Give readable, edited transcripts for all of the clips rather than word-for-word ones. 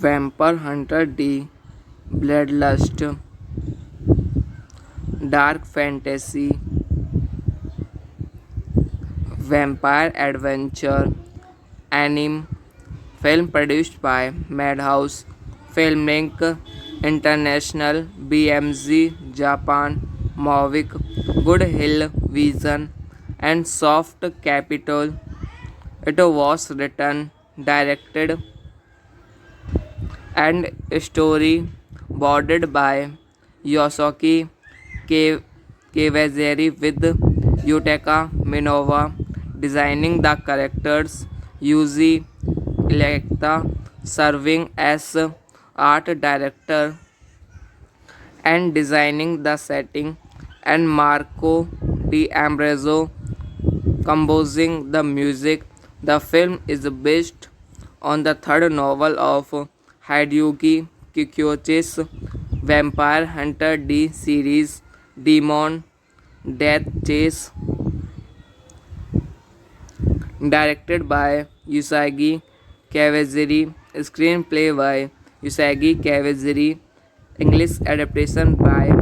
Vampire Hunter D, Bloodlust, Dark Fantasy, Vampire Adventure, anime, film produced by Madhouse Filmlink International, BMZ Japan, Mavic, Good Hill Vision, and Soft Capital. It was written, directed, and storyboarded by Yosuke Kawaziri with Yutaka Minova designing the characters, Yuji Electa serving as art director and designing the setting, and Marco D'Ambrosio composing the music. The film is based on the third novel of Hideyuki Kikuchi's Vampire Hunter D series, Demon Death Chase, directed by Usagi Kawaziri, screenplay by Usagi Kawaziri, English adaptation by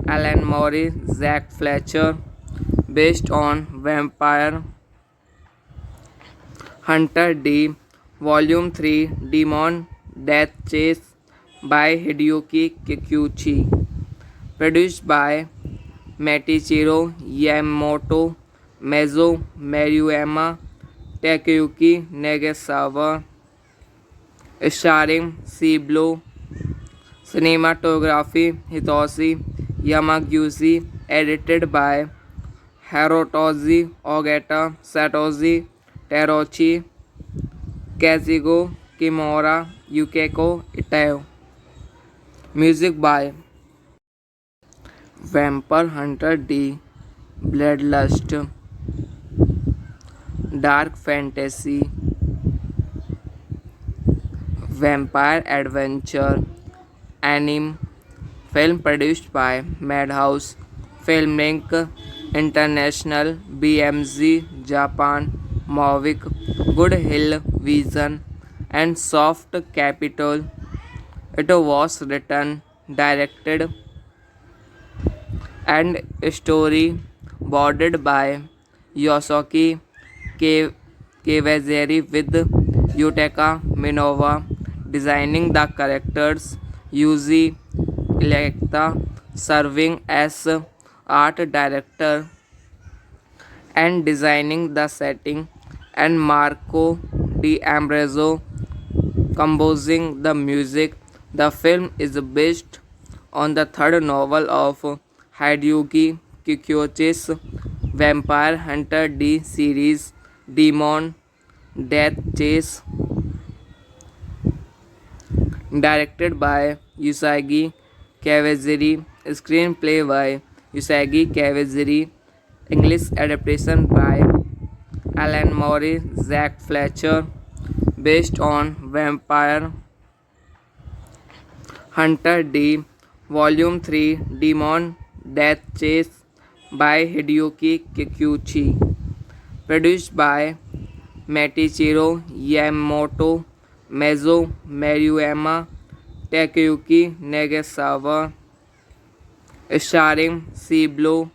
Alan Moore, Zack Fletcher, based on Vampire Hunter D, Volume 3, Demon Death Chase by Hideyuki Kikuchi, produced by Matichiro Yamamoto, Meizo Maruyama, Takeyuki Nagasawa, starring Ciblo, cinematography Hitoshi Yamaguchi, edited by Hirotoshi Ogata, Satoshi Teruchi, Kazugo Kimura, Yukiko Ito. Music by Vampire Hunter D, Bloodlust, Dark Fantasy, Vampire Adventure, anime, film produced by Madhouse Filmlink International, BMZ Japan, Mavic, Good Hill Vision, and Soft Capital. It was written, directed, and storyboarded by Yosuke Kawaziri with Yutaka Minova designing the characters, Yuji Electa serving as art director and designing the setting, and Marco D'Ambrosio composing the music. The film is based on the third novel of Hideyuki Kikuchi's Vampire Hunter D series, Demon Death Chase, directed by Usagi Kawaziri, screenplay by Usagi Kawajiri. English adaptation by Alan Moore, Zach Fletcher, based on Vampire Hunter D. Volume 3 Demon Death Chase by Hideyuki Kikuchi. Produced by Matichiro Yamamoto, Meizo Maruyama, Takeuchi Nagasawa. Starring Ciblo.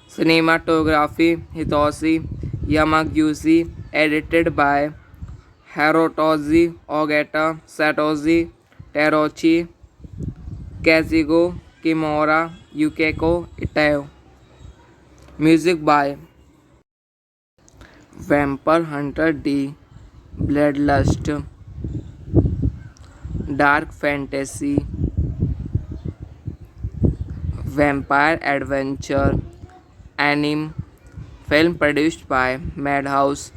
Cinematography Hitoshi Yamaguchi. Edited by Hirotoshi Ogata, Satoshi Terauchi, Kazugo Kimura, Yukiko Ito. Music by Vampire Hunter D. Bloodlust. Dark Fantasy. Vampire Adventure. Anime. Film produced by Madhouse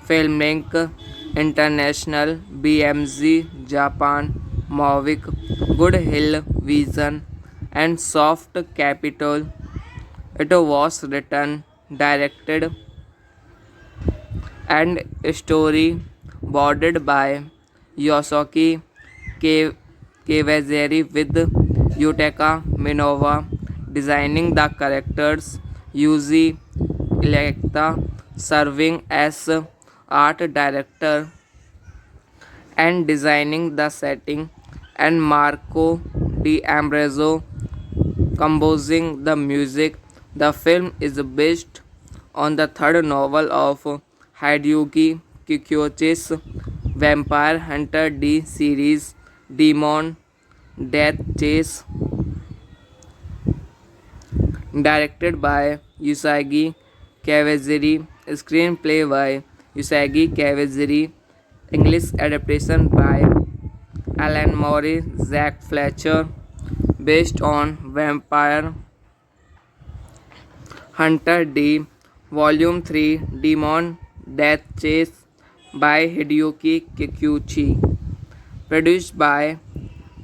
Filmlink International, BMG Japan, Mavic, Good Hill Vision, and Soft Capital. It was written, directed, and storyboarded by Yosuke Kawajiri with Yutaka Minowa designing the characters, Yuji Electa serving as art director and designing the setting, and Marco D'Ambrosio composing the music. The film is based on the third novel of Hideyuki Kikuchi's Vampire Hunter D series, Demon Death Chase, directed by Usagi Kawajiri, screenplay by Usagi Kawajiri, English adaptation by Alan Moore, Zach Fletcher, based on Vampire Hunter D. Volume 3 Demon Death Chase by Hideyuki Kikuchi. Produced by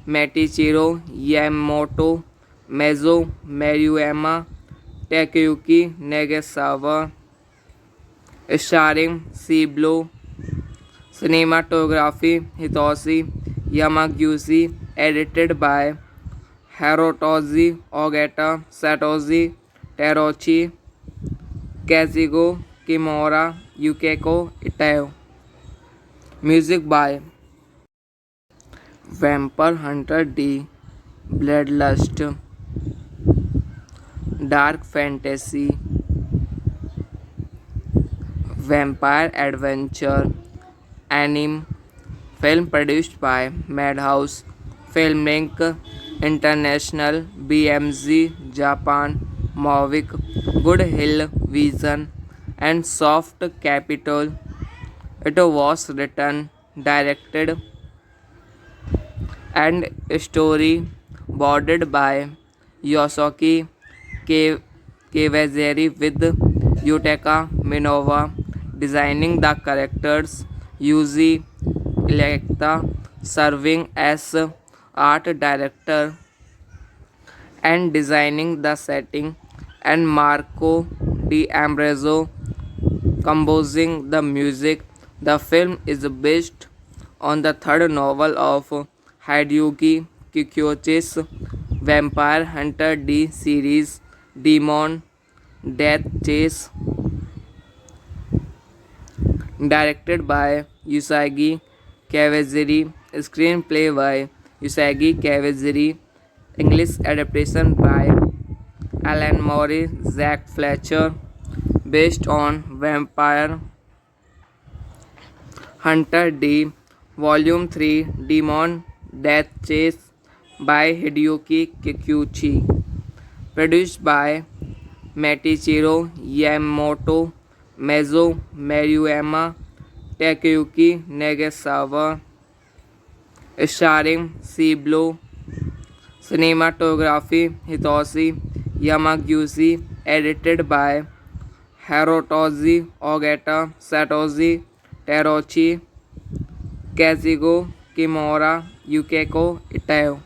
Matichiro Yamamoto, Meizo Maruyama, Takeuchi Nagasawa. Starring Ciblo. Cinematography Hitoshi Yamaguchi. Edited by Hirotoshi Ogata, Satoshi Terauchi, Kazugo Kimura, Yukiko Ito. Music by Vampire Hunter D. Bloodlust. Dark Fantasy. Vampire Adventure. Anime. Film produced by Madhouse Filmlink International, BMG Japan, Mavic, Good Hill Vision, and Soft Capital. It was written, directed, and storyboarded by Yosuke Kawajiri with Yutaka Minowa designing the characters, Yuji Electa serving as art director and designing the setting, and Marco D'Ambrosio composing the music. The film is based on the third novel of Hideyuki Kikuchi's Vampire Hunter D series, Demon Death Chase, directed by Usagi Kawajiri, screenplay by Usagi Kawajiri, English adaptation by Alan Moore, Zach Fletcher, based on Vampire Hunter D. Volume 3 Demon Death Chase by Hideyuki Kikuchi. Produced by Matichiro Yamamoto, Meizo Maruyama, Takeuchi Nagasawa. Starring Ciblo. Cinematography Hitoshi Yamaguchi. Edited by Hirotoshi Ogata, Satoshi Terauchi, Kazugo Kimura, Yukiko Ito.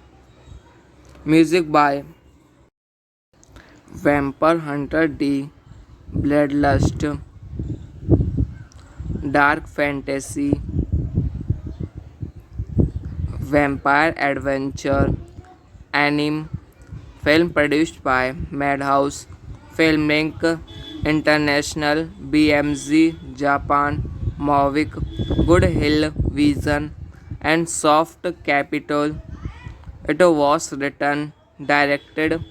Music by Vampire Hunter D, Bloodlust, Dark Fantasy, Vampire Adventure, Anime, film produced by Madhouse Filmlink International, BMZ Japan, Mavic, Good Hill Vision, and Soft Capital. It was written, directed,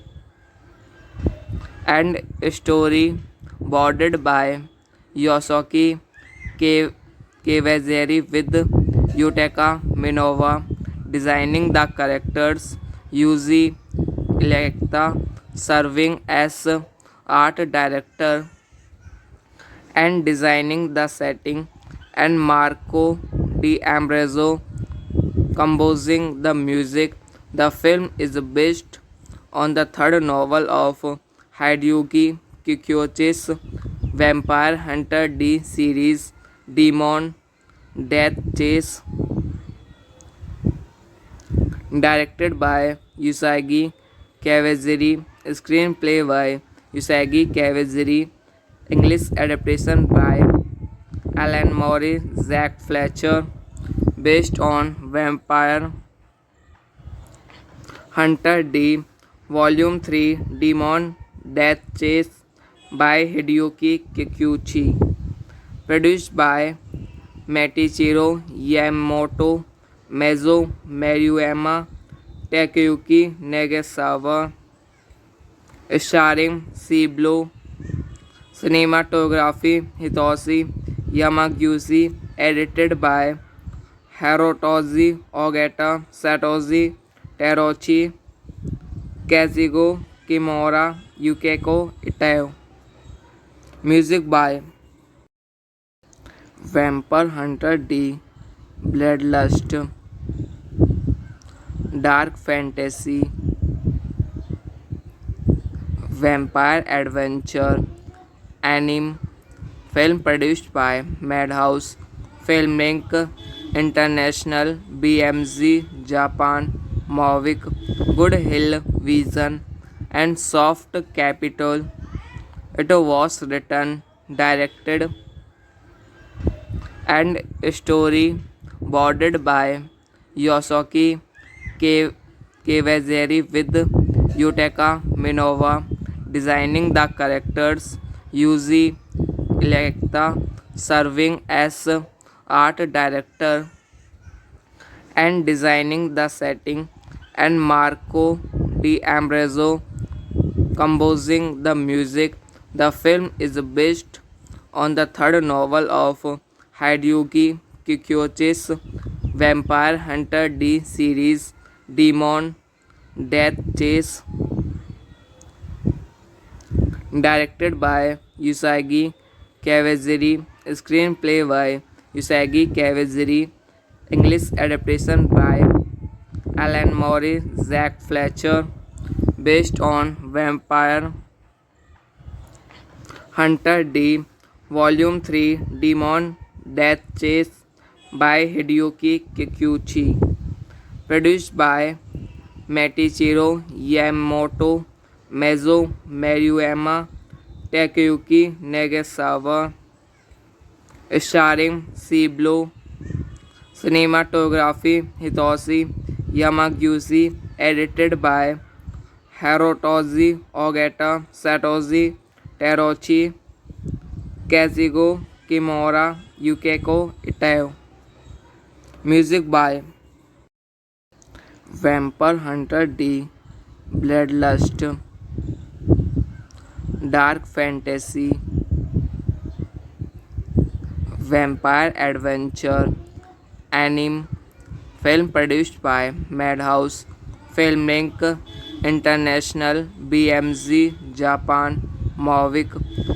and storyboarded by Yosuke K- Kawaziri with Yutaka Minova designing the characters, Yuji Electa serving as art director and designing the setting, and Marco D'Ambrosio composing the music. The film is based on the third novel of Hideyuki Kikuchi's Vampire Hunter D series, Demon Death Chase, directed by Usagi Kawaziri, screenplay by Usagi Kawaziri, English adaptation by Alan Moore, Zack Fletcher, based on Vampire Hunter D, Volume 3, Demon Death Chase by Hideyuki Kikuchi, produced by Matichiro Yamamoto, Meizo Maruyama, Takeyuki Nagasawa, starring Ciblo, cinematography Hitoshi Yamaguchi, edited by Hirotoshi Ogata, Satoshi Terauchi, Kazugo Kimura, Yukiko Ito. Music by Vampire Hunter D, Bloodlust, Dark Fantasy, Vampire Adventure, Anime, film produced by Madhouse Filmlink International, BMZ Japan, Mavic, Good Hill Vision, and Soft Capital. It was written, directed, and storyboarded by Yosuke Kawaziri with Yutaka Minova designing the characters, Yuji Electa serving as art director and designing the setting, and Marco D'Ambrosio composing the music. The film is based on the third novel of Hideyuki Kikuchi's Vampire Hunter D series, Demon Death Chase, directed by Usagi Kawaziri, screenplay by Usagi Kawaziri, English adaptation by Alan Moore, Zack Fletcher, based on Vampire Hunter D, Volume 3, Demon Death Chase by Hideyuki Kikuchi, produced by Matichiro Yamamoto, Meizo Maruyama, Takeyuki Nagasawa, starring Ciblo, cinematography Hitoshi Yamaguchi, edited by Hirotoshi Ogata, Satoshi Terauchi, Kazugo Kimura, Yukiko Ito. Music by Vampire Hunter D, Bloodlust, Dark Fantasy, Vampire Adventure, Anime, film produced by Madhouse Filmlink International, BMZ Japan, Mavic,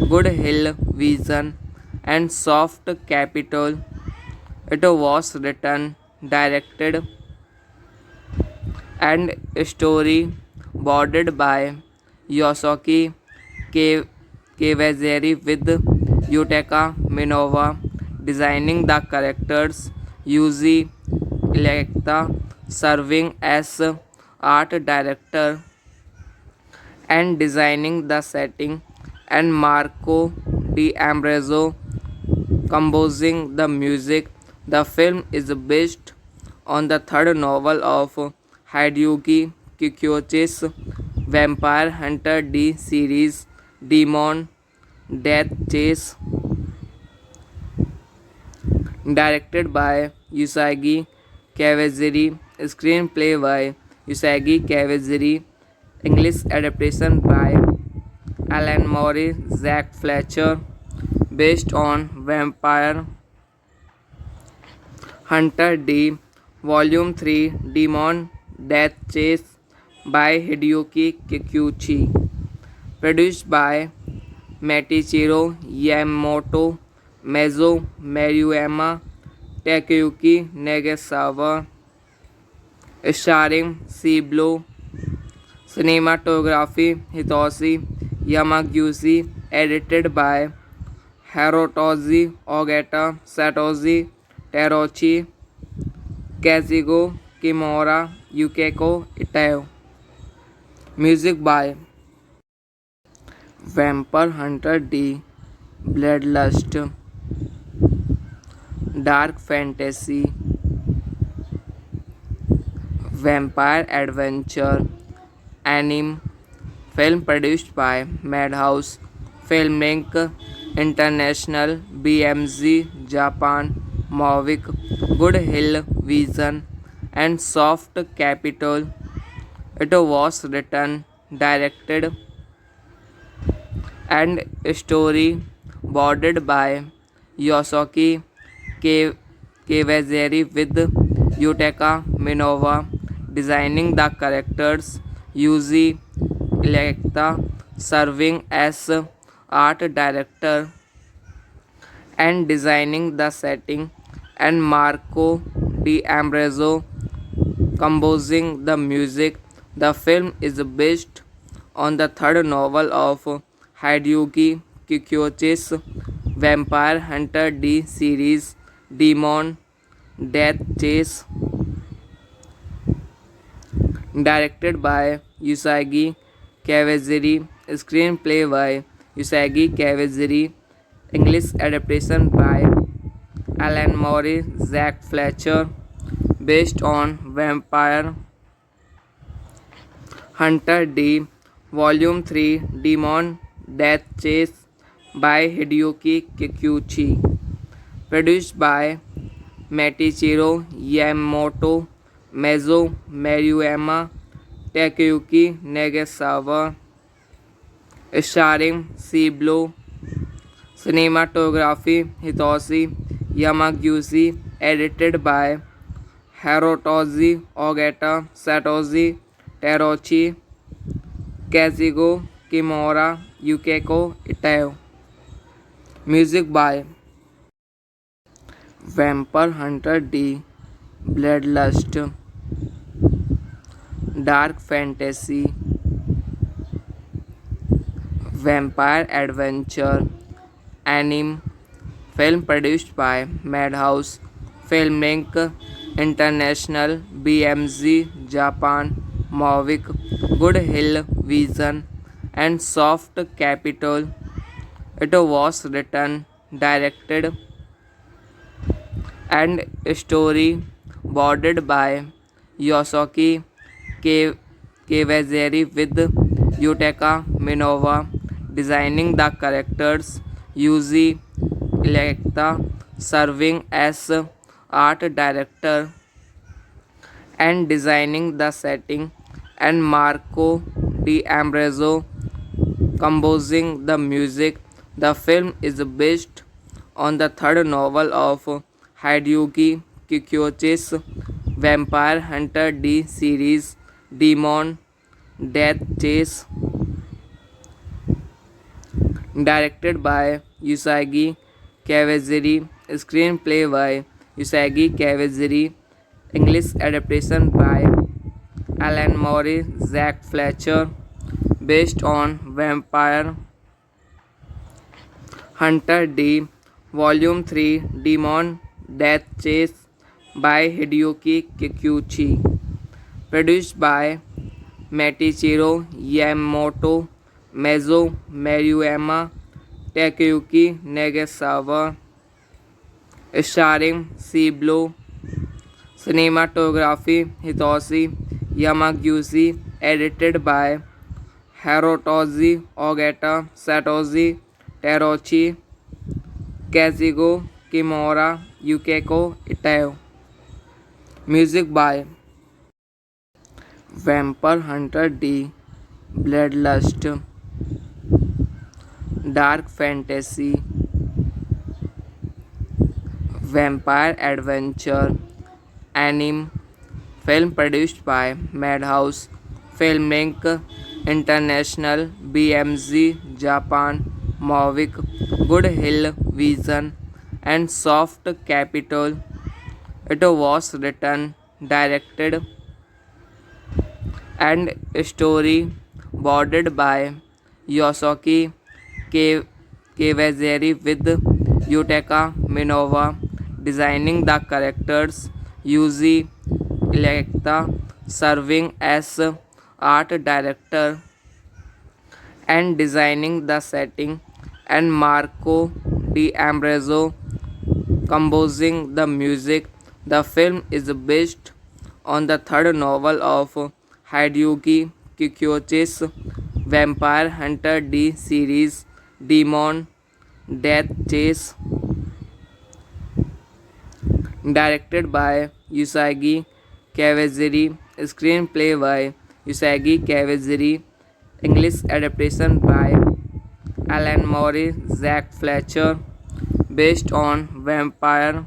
Good Hill Vision, and Soft Capital. It was written, directed, and storyboarded by Yosuke Kawaziri with Yutaka Minova designing the characters, Yuji Electa serving as art director and designing the setting, and Marco D'Ambrosio composing the music. The film is based on the third novel of Hideyuki Kikuchi's Vampire Hunter D series, Demon Death Chase, directed by Usagi Kawajiri, screenplay by Usagi Kawajiri, English adaptation by Alan Moore, Zack Fletcher, based on Vampire Hunter D, Volume 3, Demon Death Chase by Hideyuki Kikuchi, produced by Matichiro Yamamoto, Meizo Maruyama, Takeyuki Nagasawa, starring Ciblo, cinematography Hitoshi Yamaguchi, edited by Hirotoshi Ogata, Satoshi Teruchi, Kazugo Kimura, Yukiko Ito. Music by Vampire Hunter D, Bloodlust, Dark Fantasy, Vampire Adventure, Anime, film produced by Madhouse Filming International, BMG Japan, Mavic, Good Hill Vision, and Soft Capital. It was written, directed, and storyboarded by Yosuke Kawajiri with Yutaka Minowa designing the characters, Yuji Electa serving as art director and designing the setting, and Marco D'Ambrosio composing the music. The film is based on the third novel of Hideyuki Kikuchi's Vampire Hunter D series, Demon Death Chase, directed by Usagi Kawajiri, screenplay by Usagi Kawajiri, English adaptation by Alan Moore, Zack Fletcher, based on Vampire Hunter D, Volume 3, Demon Death Chase, by Hideyuki Kikuchi, produced by Matichiro Yamamoto, Meizo Maruyama, Takeyuki Nagasawa, starring Ciblo, cinematography Hitoshi Yamaguchi, edited by Hirotoshi Ogata, Satoshi Teruchi, Kazugo Kimura, Yukiko Ito. Music by Vampire Hunter D, Bloodlust, Dark Fantasy, Vampire Adventure, Anime, film produced by Matichiro Yamamoto, Meizo Maruyama, Takeyuki Nagasawa, starring Ciblo, cinematography Hitoshi Yamaguchi, edited by Hirotoshi Ogata, Satoshi Teruchi, Kazugo Kimura, Yukiko Ito. Music by Vampire Hunter D, Bloodlust, Dark Fantasy, Vampire Adventure, Anime, film produced by Madhouse Filming International, BMG Japan, Mavic, Good Hill Vision, and Soft Capital. It was written, directed, and storyboarded by Yosuke Kawajiri with Yutaka Minowa designing the characters, Yuji Electa serving as art director and designing the setting, and Marco D'Ambrosio composing the music. The film is based on the third novel of Hideyuki Kikuchi's Vampire Hunter D series, Demon Death Chase, directed by Usagi Kawajiri, screenplay by Usagi Kawajiri, English adaptation by Alan Moore, Zack Fletcher, based on Vampire Hunter D, Volume 3, Demon Death Chase, by Hideyuki Kikuchi, produced by Metichiro Yamamoto, Meizo Maruyama, Takeyuki Nagasawa, starring Ciblo, cinematography Hitoshi Yamaguchi, edited by Hirotoshi Ogata, Satoshi Terauchi, Kazugo Kimura, Yukiko Ito. Music by Vampire Hunter D, Bloodlust, Dark Fantasy, Vampire Adventure, anime, film produced by Madhouse Filming International, BMG Japan, Mavic, Good Hill Vision, and Soft Capital. It was written, directed, and storyboarded by Yosuke Kawaziri with Yutaka Minova designing the characters, Yuji Electa serving as art director and designing the setting, and Marco D'Ambrosio composing the music. The film is based on the third novel of Hideyuki Kikuchi's Vampire Hunter D series, Demon Death Chase, directed by Usagi Kawaziri, screenplay by Usagi Kawaziri, English adaptation by Alan Moore, Zack Fletcher, based on Vampire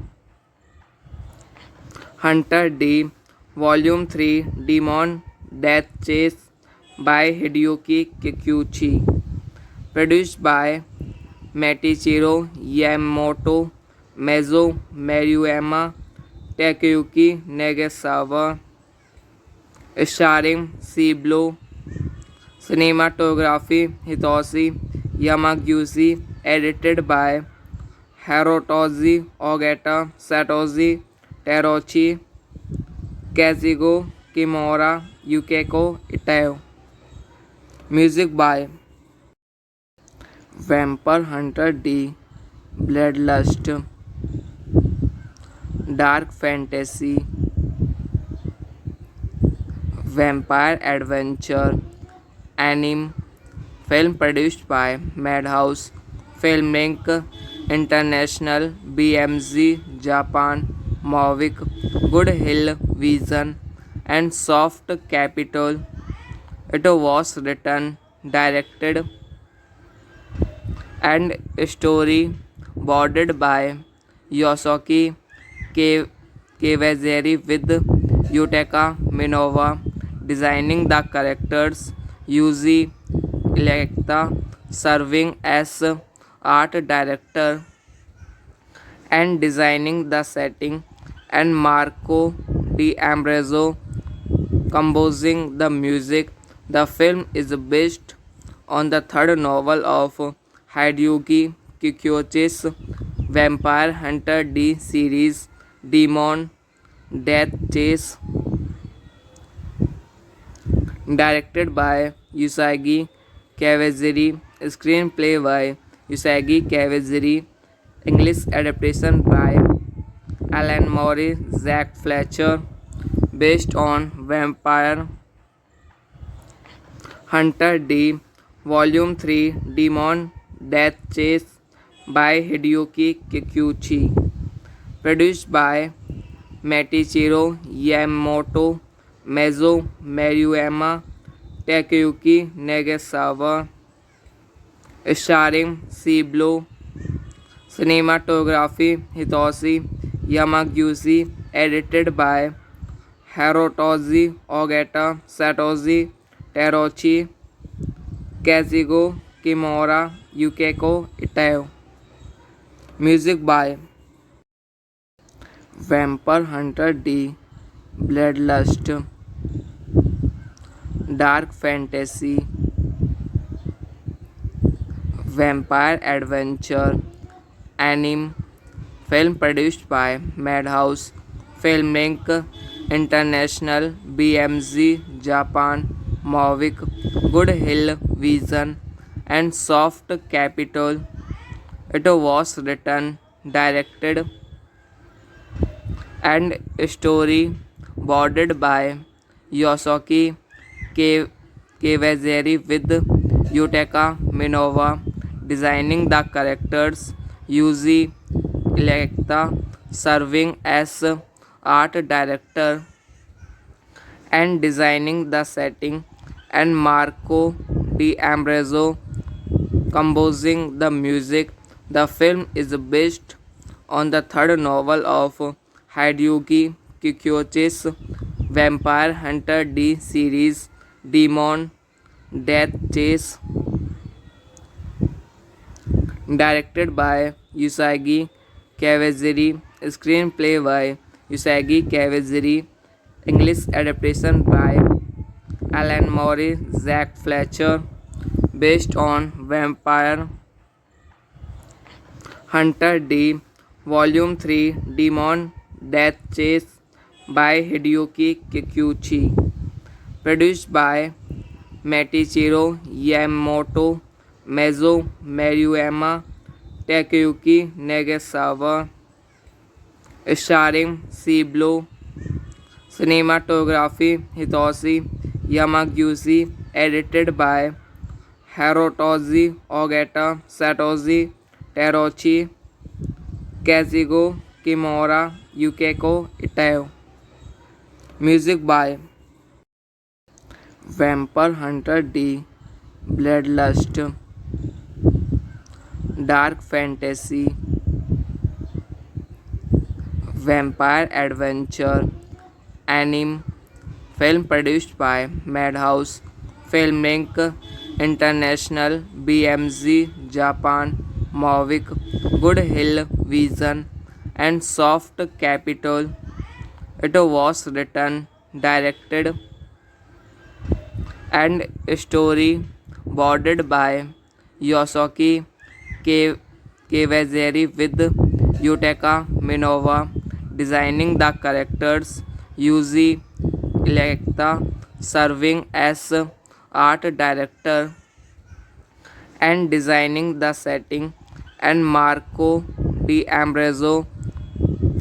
Hunter D, Volume 3, Demon Death Chase by Hideyuki Kikuchi, produced by Metichiro Yamamoto, Meizo Maruyama, Takeyuki Nagasawa, starring Ciblo, cinematography Hitoshi Yamaguchi, edited by Hirotoshi Ogata, Satoshi Terauchi, Kazugo Kimura, Yukiko Ito. Music by Vampire Hunter D, Bloodlust, Dark Fantasy, Vampire Adventure, anime, film produced by Madhouse Filming International, BMG Japan, Mavic, Good Hill Vision, and Soft Capital. It was written, directed, and storyboarded by Yosuke Kawaziri with Yutaka Minova designing the characters, Yuji Electa serving as art director and designing the setting, and Marco D'Ambrosio composing the music. The film is based on the third novel of Hideyuki Kikuchi's Vampire Hunter D series, Demon Death Chase, directed by Usagi Kawaziri, screenplay by Usagi Kawaziri, English adaptation by Alan Moore, Zack Fletcher, based on Vampire Hunter D, Volume 3, Demon Death Chase by Hideyuki Kikuchi, produced by Metichiro Yamamoto, Meizo Maruyama, Takeyuki Nagasawa, starring Ciblo, cinematography Hitoshi Yamaguchi, edited by Hirotoshi Ogata, Satoshi Terauchi, Kazugo Kimura, Yukiko Ito. Music by Vampire Hunter D, Bloodlust, Dark Fantasy, Vampire Adventure, anime, film produced by Madhouse Filming International, BMG Japan, Mavic, Good Hill Vision, and Soft Capital. It was written, directed, and storyboarded by Yosuke K- Kawaziri with Yutaka Minova designing the characters, Yuji Electa serving as art director and designing the setting, and Marco D'Ambrosio composing the music. The film is based on the third novel of Hideyuki Kikuchi's Vampire Hunter D series, Demon Death Chase, directed by Usagi Kawaziri, screenplay by Usagi Kawaziri, English adaptation by Alan Moore, Zack Fletcher, based on Vampire Hunter D, Volume 3, Demon Death Chase by Hideyuki Kikuchi, produced by Matichiro Yamamoto, Meizo Maruyama, Takeyuki Nagasawa, starring Ciblo, cinematography Hitoshi Yamaguchi, edited by Hirotoshi Ogata, Satoshi Teruchi, Kazugo Kimura, Yukiko Ito. Music by Vampire Hunter D, Bloodlust, Dark Fantasy, Vampire Adventure, anime, film produced by Madhouse Filming International, BMG Japan, Mavic, Good Hill Vision, and Soft Capital. It was written, directed, and storyboarded by Yosuke Kawaziri with Yutaka Minova designing the characters, Yuji Electa serving as art director and designing the setting, and Marco D'Ambrosio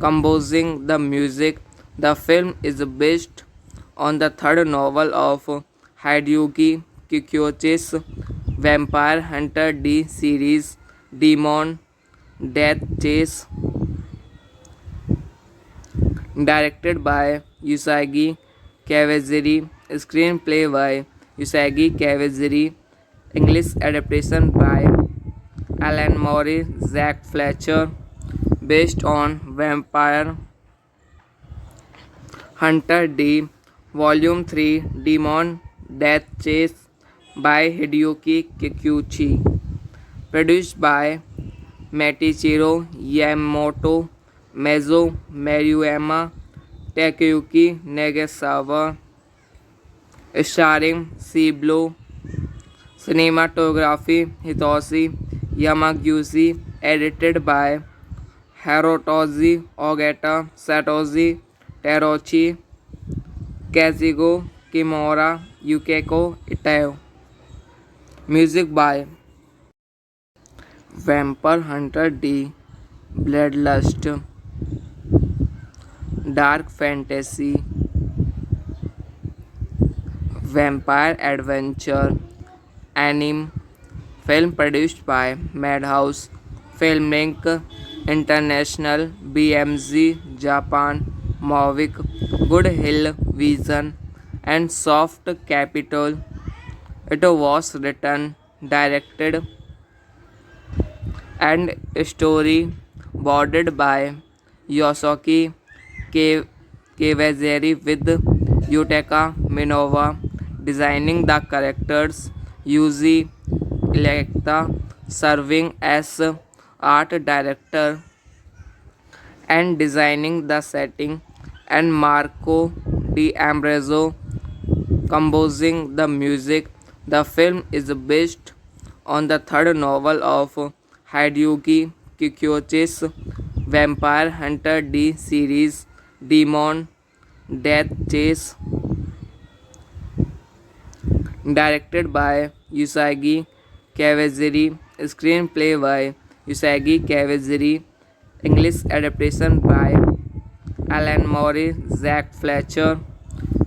composing the music. The film is based on the third novel of Hideyuki Kikuchi's Vampire Hunter D series, Demon Death Chase, directed by Usagi Kawaziri, screenplay by Usagi Kawaziri, English adaptation by Alan Moore, Zack Fletcher, based on Vampire Hunter D, Volume 3, Demon Death Chase by Hideyuki Kikuchi, produced by Matichiro Yamamoto, Meizo Maruyama, Takeyuki Nagasawa, starring Ciblo, cinematography Hitoshi Yamaguchi, edited by Hirotoshi Ogata, Satoshi Teruchi, Kazugo Kimura, Yukiko Ito. Music by Vampire Hunter D, Bloodlust, Dark Fantasy, Vampire Adventure, anime, film produced by Madhouse Filming International, BMG Japan, Mavic, Good Hill Vision, and Soft Capital. It was written, directed, and storyboarded by Yosuke Kawaziri with Yutaka Minova designing the characters, Yuji Electa serving as art director and designing the setting, and Marco D'Ambrosio composing the music. The film is based on the third novel of Hideyuki Kikuchi's Vampire Hunter D series, Demon Death Chase, directed by Usagi Kawajiri, screenplay by Usagi Kawajiri, English adaptation by Alan Moore, Zack Fletcher,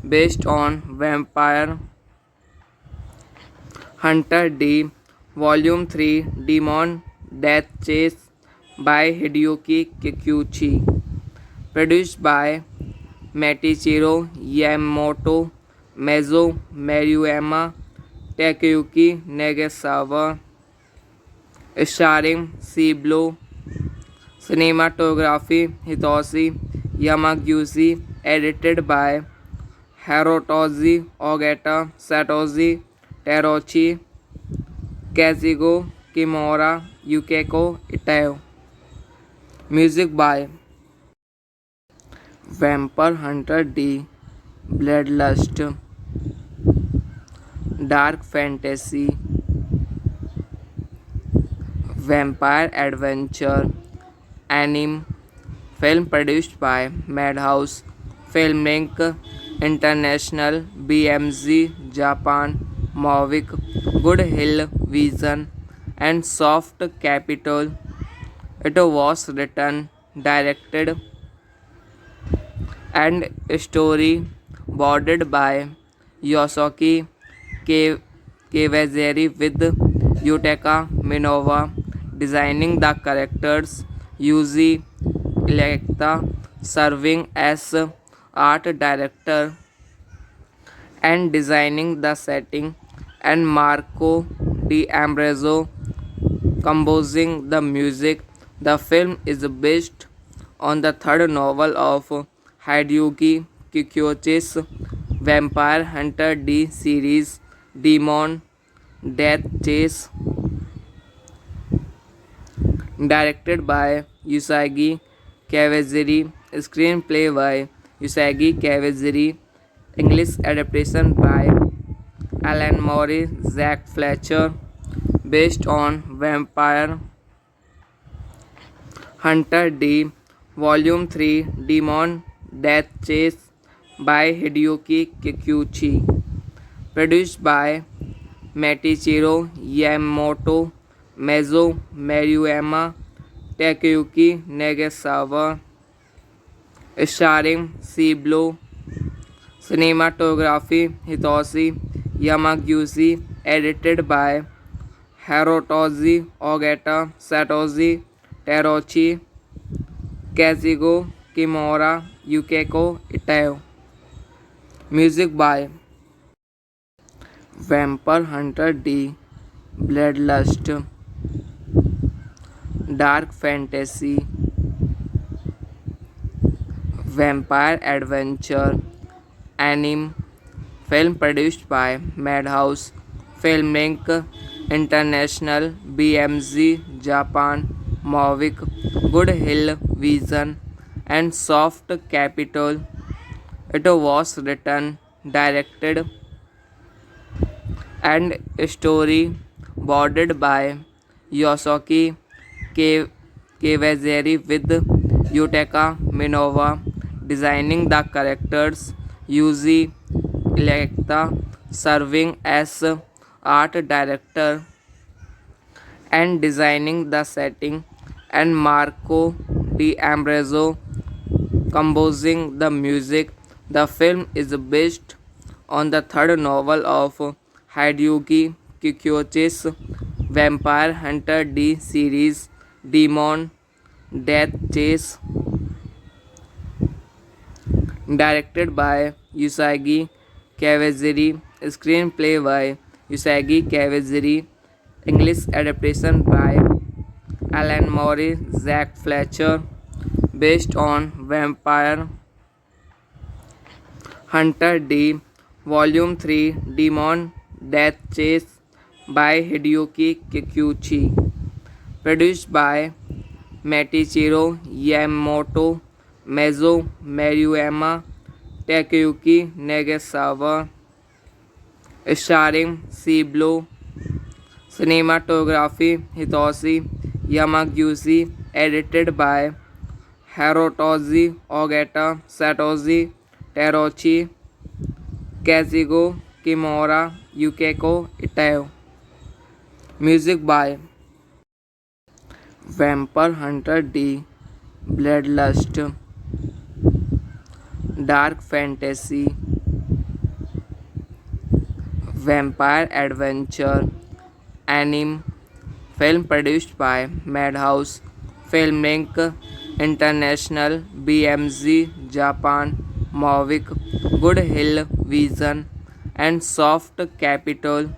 based on Vampire Hunter D, Volume 3, Demon Death Chase by Hideyuki Kikuchi, produced by Matichiro Yamamoto, Meizo Maruyama, Takeyuki Nagasawa, starring Ciblo, cinematography Hitoshi Yamaguchi, edited by Hirotoshi Ogata, Satoshi Teruchi, Kazugo Kimura, Yukiko Ito. Music by Vampire Hunter D, Bloodlust, Dark Fantasy, Vampire Adventure, Anime, film produced by Madhouse Filmlink International, BMG Japan, Mavic, Good Hill Vision, and Soft Capital. It was written, directed, and storyboarded by Yosuke Kawajiri with Yutaka Minowa designing the characters, Yuji Electa serving as art director and designing the setting, and Marco D'Ambrosio composing the music. The film is based on the third novel of Hideyuki Kikuchi's Vampire Hunter D series, Demon Death Chase, directed by Usagi Kawajiri, screenplay by Usagi Kawajiri, English adaptation by Alan Moore, Zack Fletcher, based on Vampire Hunter D, Volume 3, Demon Death Chase by Hideyuki Kikuchi, produced by Matichiro Yamamoto, Meizo Maruyama, Takeyuki Nagasawa, starring Ciblo, cinematography Hitoshi Yamaguchi, edited by Hirotoshi Ogata, Satoshi Teruchi, Kazugo Kimura, Yukiko Ito. Music by Vampire Hunter D, Bloodlust, Dark Fantasy, Vampire Adventure, Anime, film produced by Madhouse Filmlink International, BMG Japan, Mavic, Good Hill Vision, and Soft Capital. It was written, directed, and storyboarded by Yosuke Kawajiri with Yutaka Minowa designing the characters, Yuji Electa serving as art director and designing the setting, and Marco D'Ambrosio composing the music. The film is based on the third novel of Hideyuki Kikuchi's Vampire Hunter D series, Demon Death Chase, directed by Usagi Kawajiri, screenplay by Usagi Kawajiri, English adaptation by Alan Moore, Zack Fletcher, based on Vampire Hunter D, Volume 3, Demon Death Chase by Hideyuki Kikuchi, produced by Matichiro Yamamoto, Meizo Maruyama, Takeyuki Nagasawa, starring Ciblo, cinematography Hitoshi Yamaguchi, edited by Hirotoshi Ogata, Satoshi Teruchi, Kazugo Kimura Yukiko Itayo. Music by Vampire Hunter D. Bloodlust. Dark Fantasy. Vampire Adventure. Anime. Film produced by Madhouse Filmlink International BMG Japan Mavic Good Hill Vision and Soft Capital.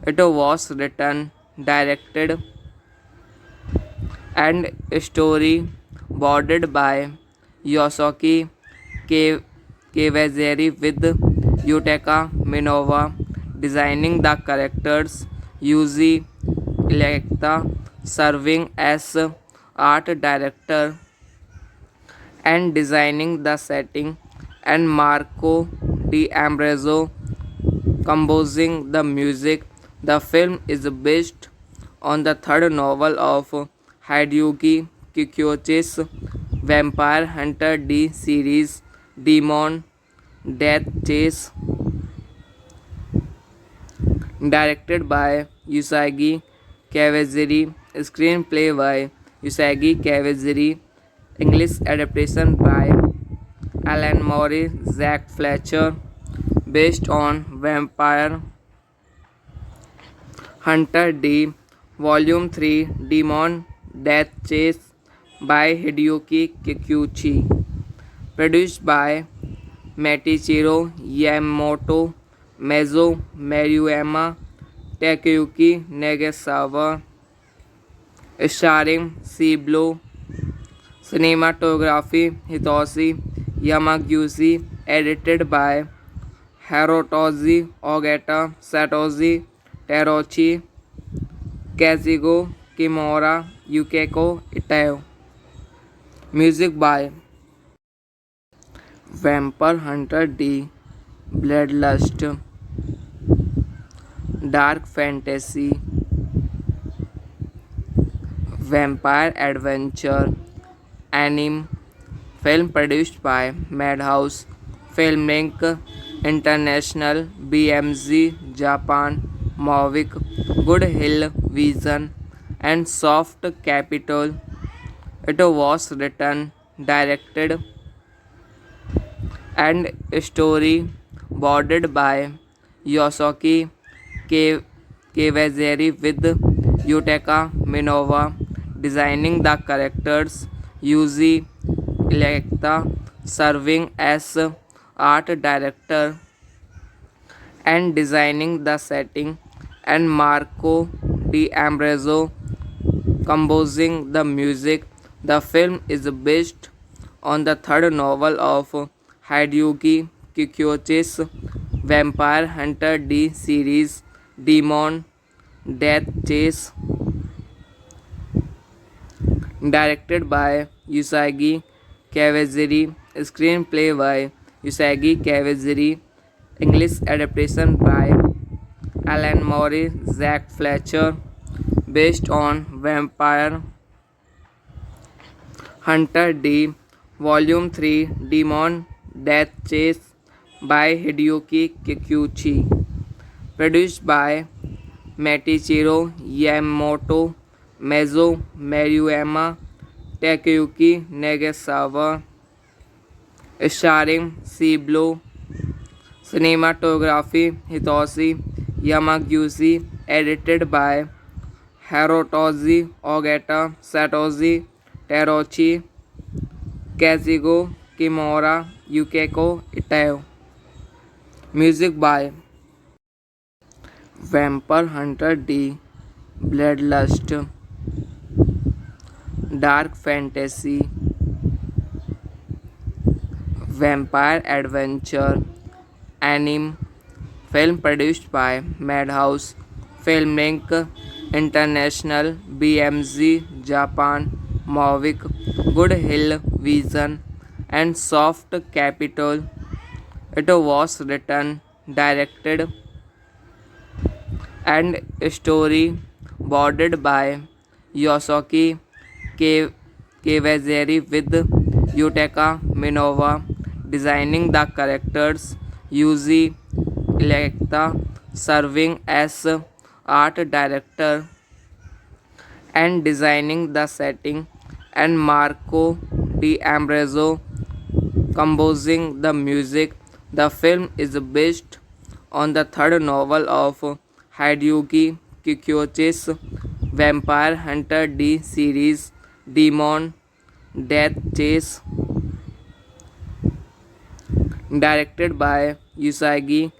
It was written, directed, and storyboarded by Yosuke Kawaziri with Yutaka Minowa designing the characters, Yuji Electa serving as art director and designing the setting, and Marco D'Ambrosio composing the music. The film is based on the third novel of Hideyuki Kikuchi's Vampire Hunter D series, Demon Death Chase, directed by Usagi Kawaziri, screenplay by Usagi Kawaziri, English adaptation by Alan Moore, Zack Fletcher, based on Vampire Hunter D, Volume 3, Demon Death Chase by Hideyuki Kikuchi, produced by Matichiro Yamamoto, Meizo Maruyama, Takeyuki Nagasawa, starring Ciblo, cinematography Hitoshi Yamaguchi, edited by Hirotoshi Ogata, Satoshi Terauchi, Kazugo Kimura, Yukiko Itayo. Music by Vampire Hunter D, Bloodlust. Dark Fantasy. Vampire Adventure. Anime. Film produced by Madhouse Filmlink International BMG Japan Mavic Good Hill Vision and Soft Capital. It was written, directed, and storyboarded by Yosuke Kawaziri with Yutaka Minowa designing the characters, Yuji Electa serving as art director and designing the setting, and Marco D'Ambrosio composing the music. The film is based on the third novel of Hideyuki Kikuchi's Vampire Hunter D series, Demon Death Chase, directed by Usagi Kawaziri, screenplay by Usagi Kawaziri, English adaptation by Alan Moore, Zack Fletcher, based on Vampire Hunter D, Volume 3, Demon Death Chase by Hideyuki Kikuchi, produced by Matichiro Yamamoto, Meizo Maruyama, Takeyuki Nagasawa, starring Ciblo, cinematography Hitoshi Yamaguchi, edited by Hirotoshi Ogata, Satoshi Terauchi, Kazugo Kimura, Yukiko Itayo. Music by Vampire Hunter D, Bloodlust. Dark Fantasy. Vampire Adventure. Anime. Film produced by Madhouse Filmlink International BMG Japan Mavic Good Hill Vision and Soft Capital. It was written, directed, and storyboarded by Yosuke Kawaziri with Yutaka Minowa designing the characters, Yuji Electa, serving as art director and designing the setting, and Marco D'Ambrosio composing the music. The film is based on the third novel of Hideyuki Kikuchi's Vampire Hunter D series, Demon Death Chase, directed by Usagi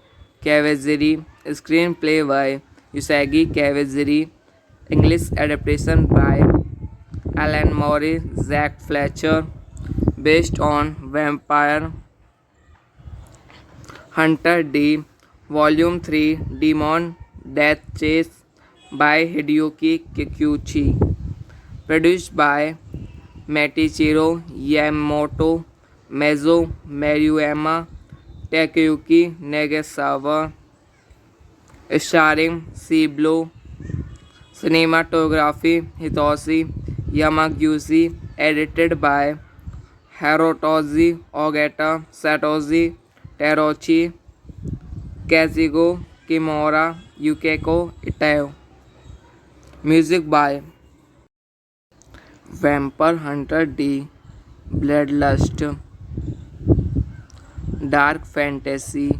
Kawajiri, screenplay by Usagi Kawajiri, English adaptation by Alan Moore, Zack Fletcher, based on Vampire Hunter D, Volume 3, Demon Death Chase by Hideyuki Kikuchi, produced by Matichiro Yamamoto, Meizo Maruyama, Takeyuki Nagasawa, starring Ciblo, cinematography Hitoshi Yamaguchi, edited by Hirotoshi Ogata, Satoshi Teruchi, Kazugo Kimura, Yukiko Ito. Music by Vampire Hunter D, Bloodlust, Dark Fantasy,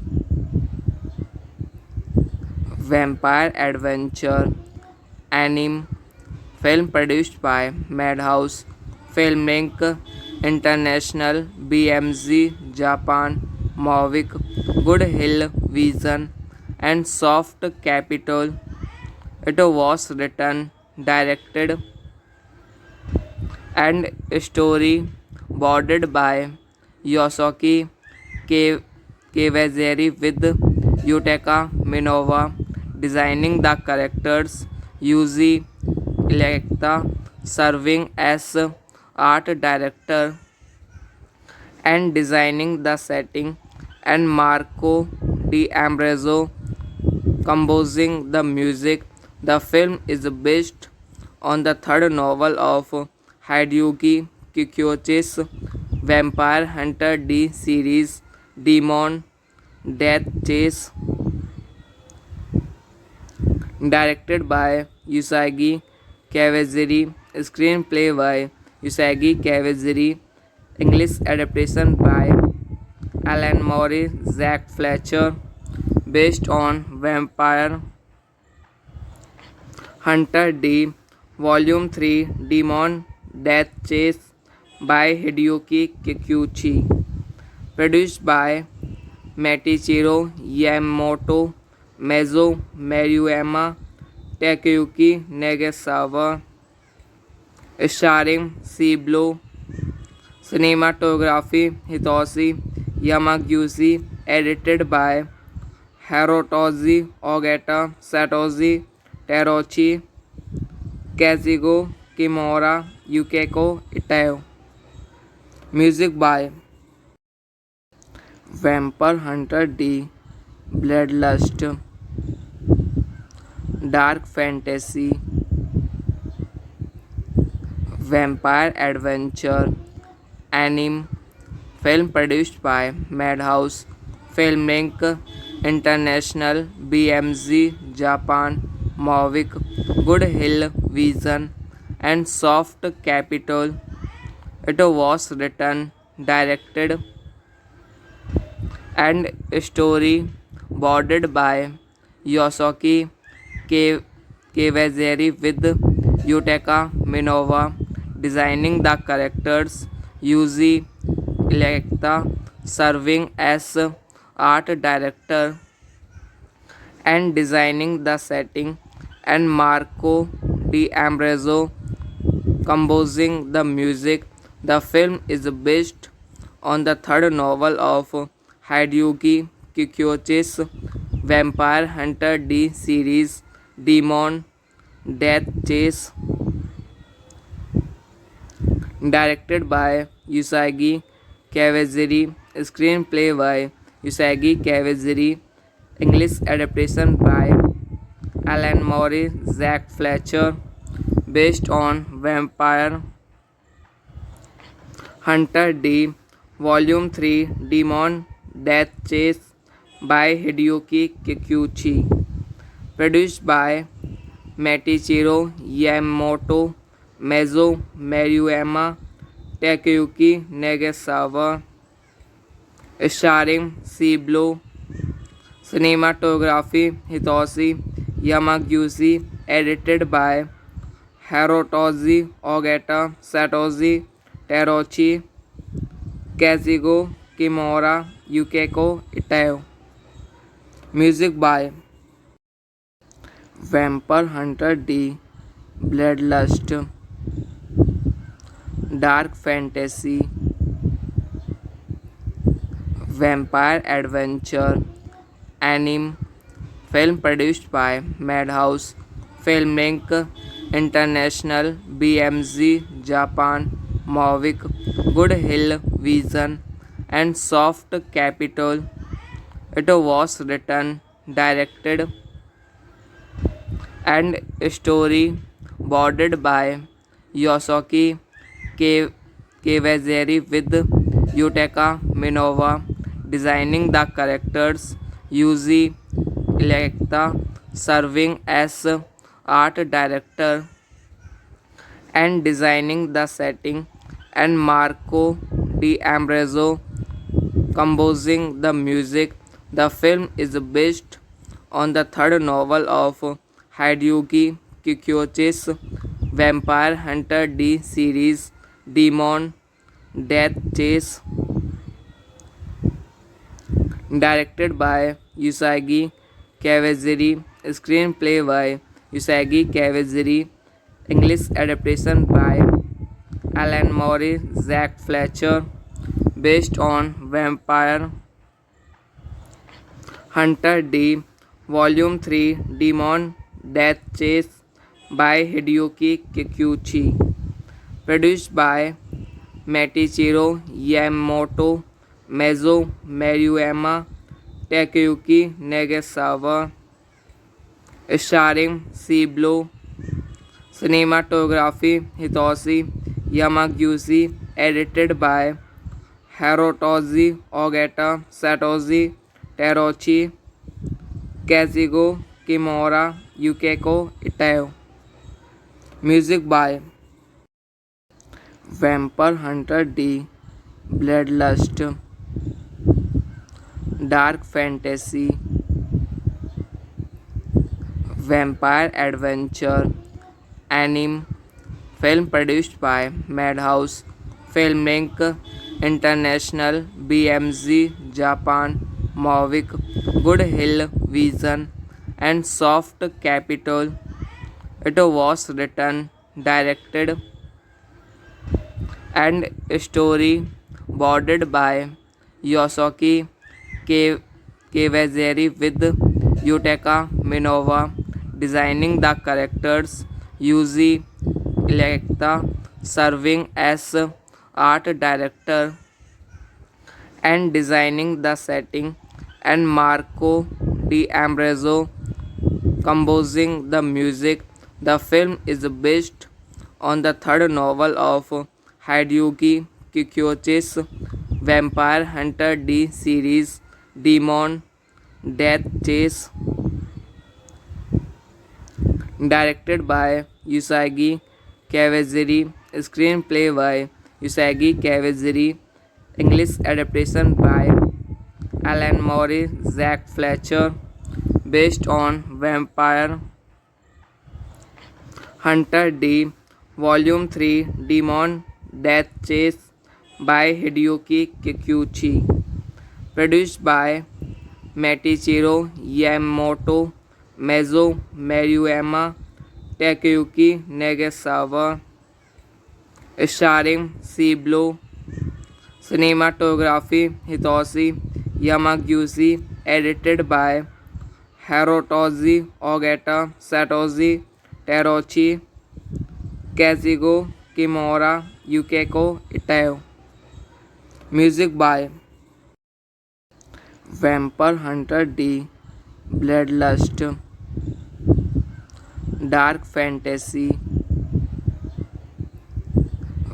Vampire Adventure, Anime, film produced by Madhouse Filmlink International, BMG Japan, Mavic, Good Hill Vision, and Soft Capital. It was written, directed, and storyboarded by Yosuke Kawajiri with Yutaka Minowa designing the characters, Yuji Electa serving as art director and designing the setting, and Marco D'Ambrosio composing the music. The film is based on the third novel of Hideyuki Kikuchi's Vampire Hunter D series, Demon Death Chase, directed by Usagi Kawajiri, screenplay by Usagi Kawajiri, English adaptation by Alan Moore, Zack Fletcher, based on Vampire Hunter D, Volume 3, Demon Death Chase by Hideyuki Kikuchi, produced by Matichiro Yamamoto, Meizo Maruyama, Takeyuki Nagasawa, starring Ciblo, cinematography Hitoshi Yamaguchi, edited by Hirotoshi Ogata, Satoshi Teruchi, Kazugo Kimura, Yukiko Ito. Music by Vampire Hunter D, Bloodlust, Dark Fantasy, Vampire Adventure, Anime, film produced by Madhouse Filmlink International, BMG Japan, Mavic, Good Hill Vision, and Soft Capital. It was written, directed, and storyboarded by Yosuke Kawajiri with Yutaka Minowa designing the characters, Yuji Electa serving as art director and designing the setting, and Marco D'Ambrosio composing the music. The film is based on the third novel of Hideyuki Kikuchi's Vampire Hunter D series, Demon Death Chase, directed by Usagi Kawajiri, screenplay by Usagi Kawajiri, English adaptation by Alan Moore, Zack Fletcher, based on Vampire Hunter D, Volume 3, Demon Death Chase by Hideyuki Kikuchi. Produced by Meiichiro Yamamoto, Meizo Maruyama, Takeyuki Nagasawa. Starring Ciblo. Cinematography Hitoshi Yamaguchi. Edited by Hirotoshi Ogata, Satoshi Terauchi, Kazugo Kimura, Yukiko Ito. Music by Vampire Hunter D, Bloodlust, Dark Fantasy, Vampire Adventure, Anime. Film produced by Madhouse Filmlink International, BMG Japan, Mavic, Good Hill Vision, and Soft Capital. It was written, directed, and storyboarded by Yosuke Kawaziri with Yutaka Minowa designing the characters, Yuji Electa serving as art director and designing the setting, and Marco D'Ambrosio composing the music. The film is based on the third novel of Hideyuki Kikuchi's Vampire Hunter D series, Demon Death Chase, directed by Usagi Kawaziri, screenplay by Usagi Kawaziri, English adaptation by Alan Moore, Zack Fletcher, based on Vampire Hunter D, Volume 3, Demon Death Chase by Hideyuki Kikuchi. Produced by Meiichiro Yamamoto, Meizo Maruyama, Takeyuki Nagasawa. Starring Ciblo. Cinematography Hitoshi Yamaguchi. Edited by Hirotoshi Ogata, Satoshi Terauchi, Kazugo Kimura, Yukiko Ito. Music by Vampire Hunter D, Bloodlust, Dark Fantasy, Vampire Adventure, Anime. Film produced by Madhouse Filmlink International, BMG Japan, Mavic, Good Hill Vision, and Soft Capital. It was written, directed, and storyboarded by Yosuke Kawaziri with Yutaka Minowa designing the characters, Yuji Electa serving as art director and designing the setting, and Marco D'Ambrosio composing the music. The film is based on the third novel of Hideyuki Kikuchi's Vampire Hunter D series, Demon Death Chase, directed by Usagi Kawaziri, screenplay by Usagi Kawaziri, English adaptation by Alan Moore, Zack Fletcher, based on Vampire Hunter D, Volume 3, Demon Death Chase by Hideyuki Kikuchi. Produced by Meiichiro Yamamoto, Meizo Maruyama, Takeyuki Nagasawa. Starring Ciblo. Cinematography Hitoshi Yamaguchi. Edited by Hirotoshi Ogata, Satoshi Terauchi, Kazugo Kimura, Yukiko Ito. Music by Vampire Hunter D, Bloodlust, Dark Fantasy,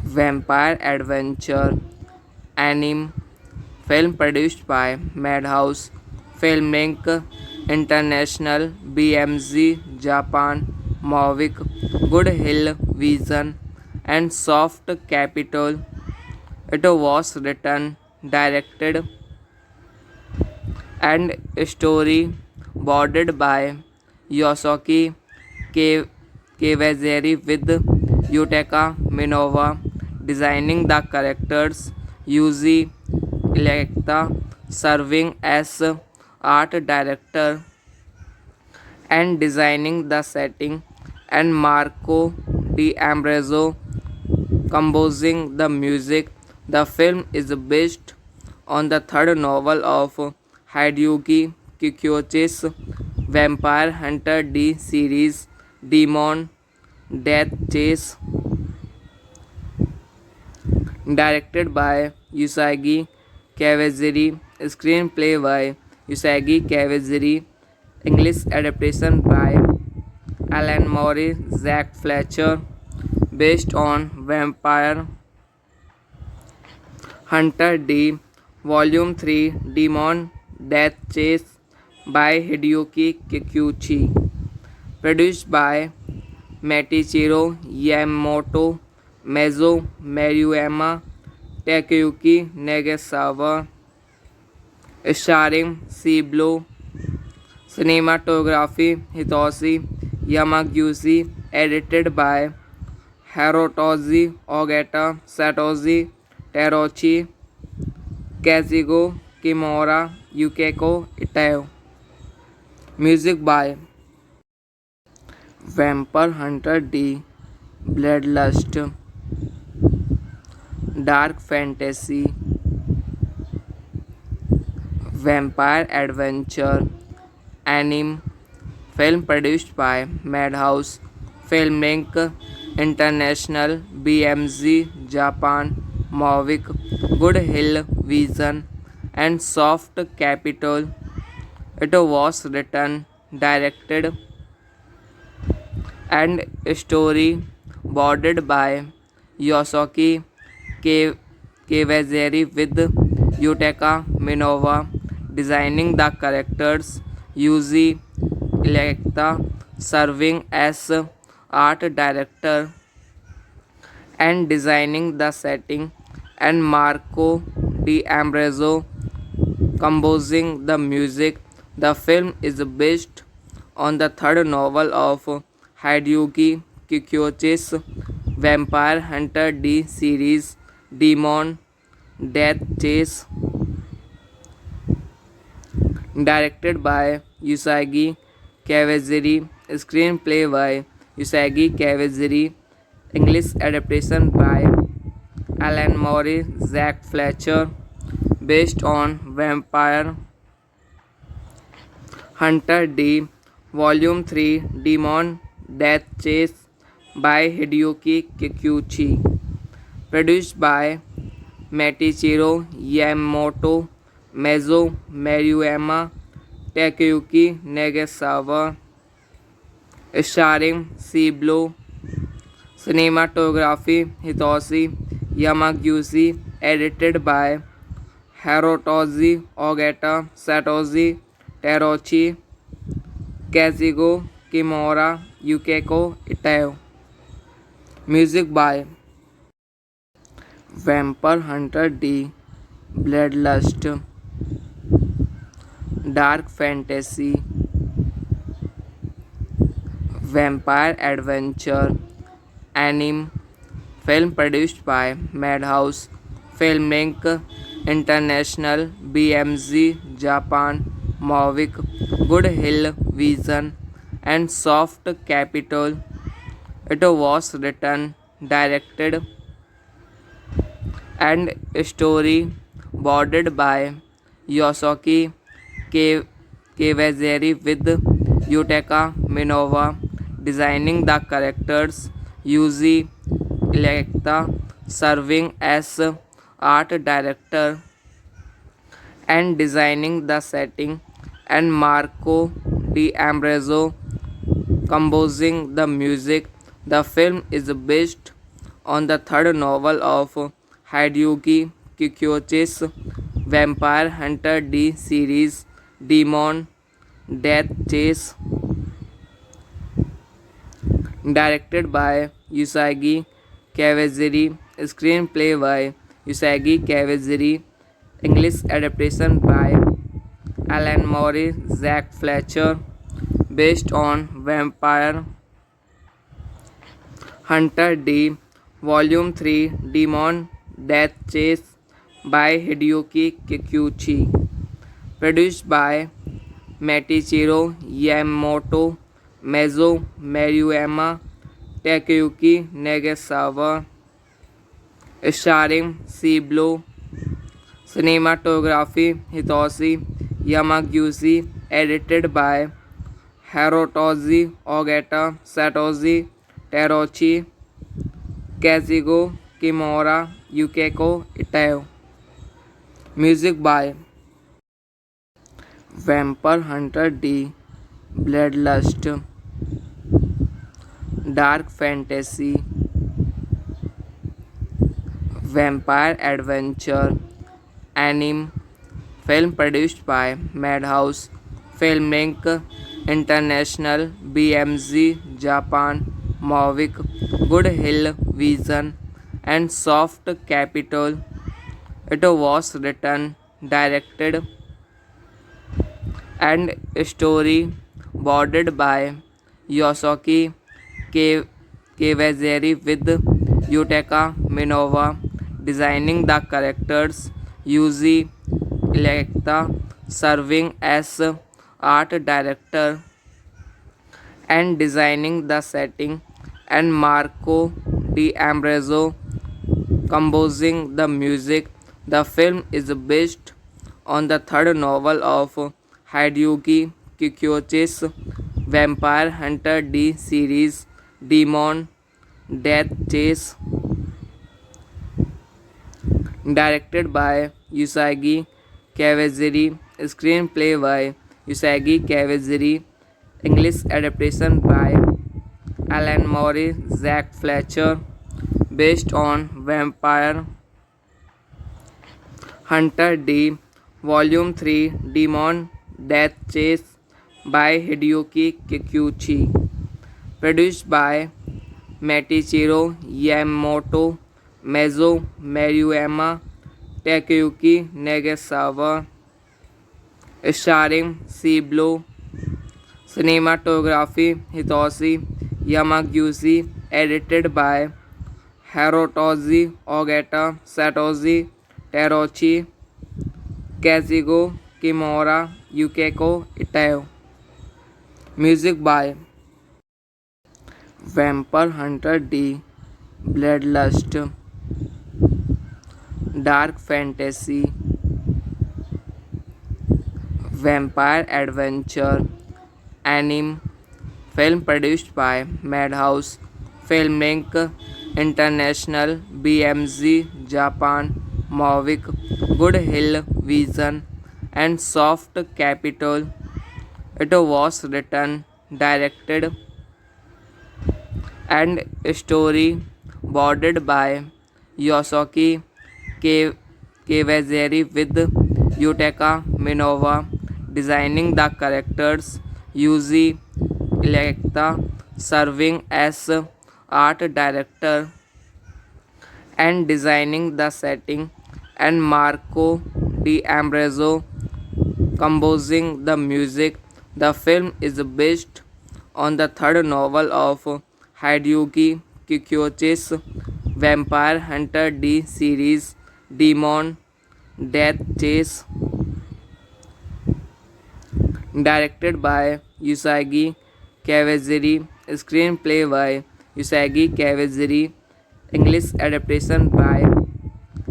Vampire Adventure, Anime. Film produced by Madhouse Filmlink International, BMG Japan, Mavic, Good Hill Vision, and Soft Capital. It was written, directed, and storyboarded by Yosuke K- Kawaziri with Yutaka Minova designing the characters, Yuji Electa serving as art director and designing the setting, and Marco D'Ambrosio composing the music. The film is based on the third novel of Hideyuki Kikuchi's Vampire Hunter D series, Demon Death Chase, directed by Usagi Kawaziri, screenplay by Usagi Kawaziri, English adaptation by Alan Moore, Zack Fletcher, based on Vampire Hunter D, Volume 3, Demon Death Chase by Hideyuki Kikuchi, produced by Matichiro Yamamoto, Meizo Maruyama, Takeyuki Nagasawa, starring Ciblo, cinematography Hitoshi Yamaguchi, edited by Hirotoshi Ogata, Satoshi Terauchi, Kazugo Kimura, Yukiko Ito. Music by Vampire Hunter D, Bloodlust, Dark Fantasy, Vampire Adventure, Anime, film produced by Madhouse, Filmlink International, BMG Japan, Mavic, Good Hill Vision, and Soft Capital. It was written, directed, and storyboarded by Yosuke Kawaziri with Yutaka Minova designing the characters, Yuji Electa serving as art director and designing the setting, and Marco D'Ambrosio composing the music. The film is based on the third novel of Hideyuki Kikuchi's Vampire Hunter D series, Demon Death Chase, directed by Usagi Kawaziri, screenplay by Usagi Kawaziri, English adaptation by Alan Moore, Zack Fletcher, based on Vampire Hunter D, Volume 3, Demon Death Chase by Hideyuki Kikuchi, produced by Matichiro Yamamoto, Meizo Maruyama, Takeyuki Nagasawa, starring Ciblo, cinematography Hitoshi Yamaguchi, edited by Hirotoshi Ogata, Satoshi Terauchi, Kazugo Kimura, Yukiko Ito. Music by Vampire Hunter D, Bloodlust, Dark Fantasy, Vampire Adventure, Anime, film produced by Madhouse, Filmlink International, BMG Japan, Mavic, Good Hill Vision, and Soft Capital. It was written, directed, and storyboarded by Yosuke Kawaziri with Yutaka Minova designing the characters, Yuji Electa serving as art director and designing the setting, and Marco D'Ambrosio composing the music. The film is based on the third novel of Hideyuki Kikuchi's Vampire Hunter D series, Demon Death Chase, directed by Usagi Kawajiri, screenplay by Usagi Kawajiri, English adaptation by Alan Moore, Zack Fletcher, based on Vampire Hunter D, Volume 3, Demon Death Chase by Hideyuki Kikuchi, produced by Matichiro Yamamoto, Meizo Maruyama, Takeyuki Nagasawa, starring Ciblo, cinematography Hitoshi Yamaguchi, edited by Hirotoshi Ogata, Satoshi Terauchi, Kazugo Kimura, Yukiko Ito. Music by Vampire Hunter D, Bloodlust, Dark Fantasy, Vampire Adventure, Anime, film produced by Madhouse Filmlink International, BMG Japan, Mavic, Good Hill Vision, and Soft Capital. It was written, directed, and storyboarded by Yosuke Kawajiri with Yutaka Minowa designing the characters, Yuji Electa serving as art director and designing the setting, and Marco D'Ambrosio composing the music. The film is based on the third novel of Hideyuki Kikuchi's Vampire Hunter D series, Demon Death Chase, directed by Usagi Kawajiri, screenplay by Usagi Kawajiri, English adaptation by Alan Moore, Zack Fletcher, based on Vampire Hunter D, Volume 3, Demon Death Chase by Hideyuki Kikuchi, produced by Matichiro Yamamoto, Meizo Maruyama, Takeyuki Nagasawa, starring Ciblo, cinematography Hitoshi Yamaguchi, edited by Hirotoshi Ogata, Satoshi Terauchi, Kazugo Kimura, Yukiko Ito. Music by Vampire Hunter D, Bloodlust, Dark Fantasy, Vampire Adventure, Anime, film produced by Madhouse Filmlink International, BMG Japan, Mavic, Good Hill Vision, and Soft Capital. It was written, directed, and storyboarded by Yosuke Kawajiri with Yutaka Minowa designing the characters, Yuji Electa serving as art director and designing the setting, and Marco D'Ambrosio composing the music. The film is based on the third novel of Hideyuki Kikuchi's Vampire Hunter D series, Demon Death Chase, directed by Usagi Kawajiri, screenplay by Usagi Kawajiri, English adaptation by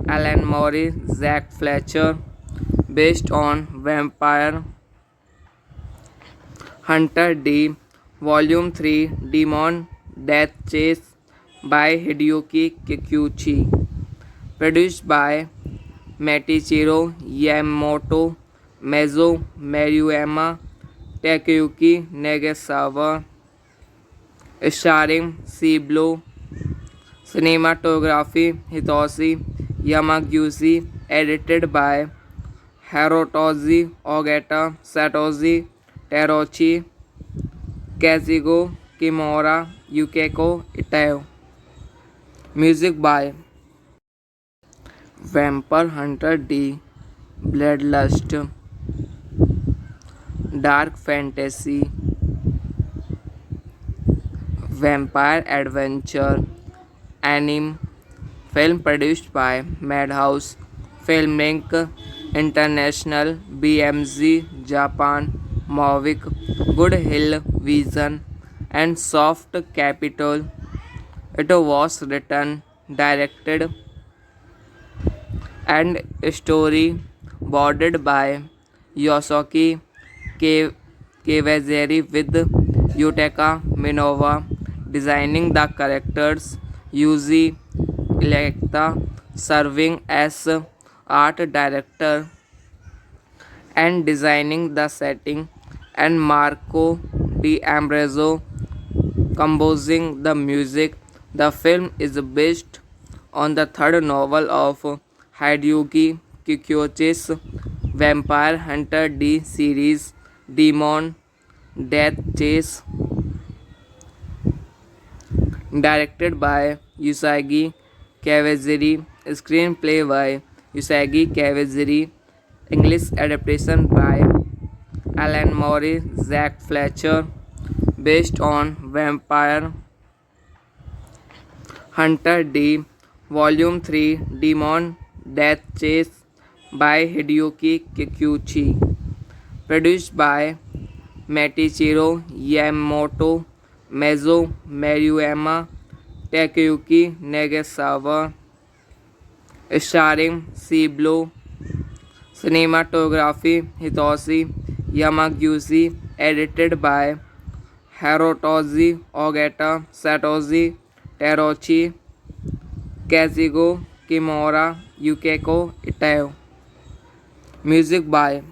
Alan Moore, Zack Fletcher, based on Vampire Hunter D, Volume 3, Demon Death Chase by Hideyuki Kikuchi, produced by Matichiro Yamamoto, Meizo Maruyama, Takeyuki Nagasawa, starring Ciblo, cinematography Hitoshi Yamaguchi, edited by Hirotoshi Ogata, Satoshi Terauchi, Kazugo Kimura, Yukiko Itae. Music by Vampire Hunter D, Bloodlust, Dark Fantasy, Vampire Adventure, Anime, film produced by Madhouse Filmlink International, BMG Japan, Mavic, Good Hill Vision, and Soft Capital. It was written, directed, and storyboarded by Yosuke Kawaziri with Yutaka Minova designing the characters, Yuji Electa serving as art director and designing the setting, and Marco D'Ambrosio composing the music. The film is based on the third novel of Hideyuki Kikuchi's Vampire Hunter D series, Demon Death Chase, directed by Usagi Kawaziri, screenplay by Usagi Kawaziri, English adaptation by Alan Moore, Zack Fletcher, based on Vampire Hunter D, Volume 3, Demon Death Chase by Hideyuki Kikuchi, produced by Matichiro Yamamoto, Meizo Maruyama, Takeuchi Nagasawa, starring Ciblo, cinematography Hitoshi Yamaguchi, edited by Hirotoshi Ogata, Satoshi Terauchi, Kazugo Kimura, Yukiko Itae. Music by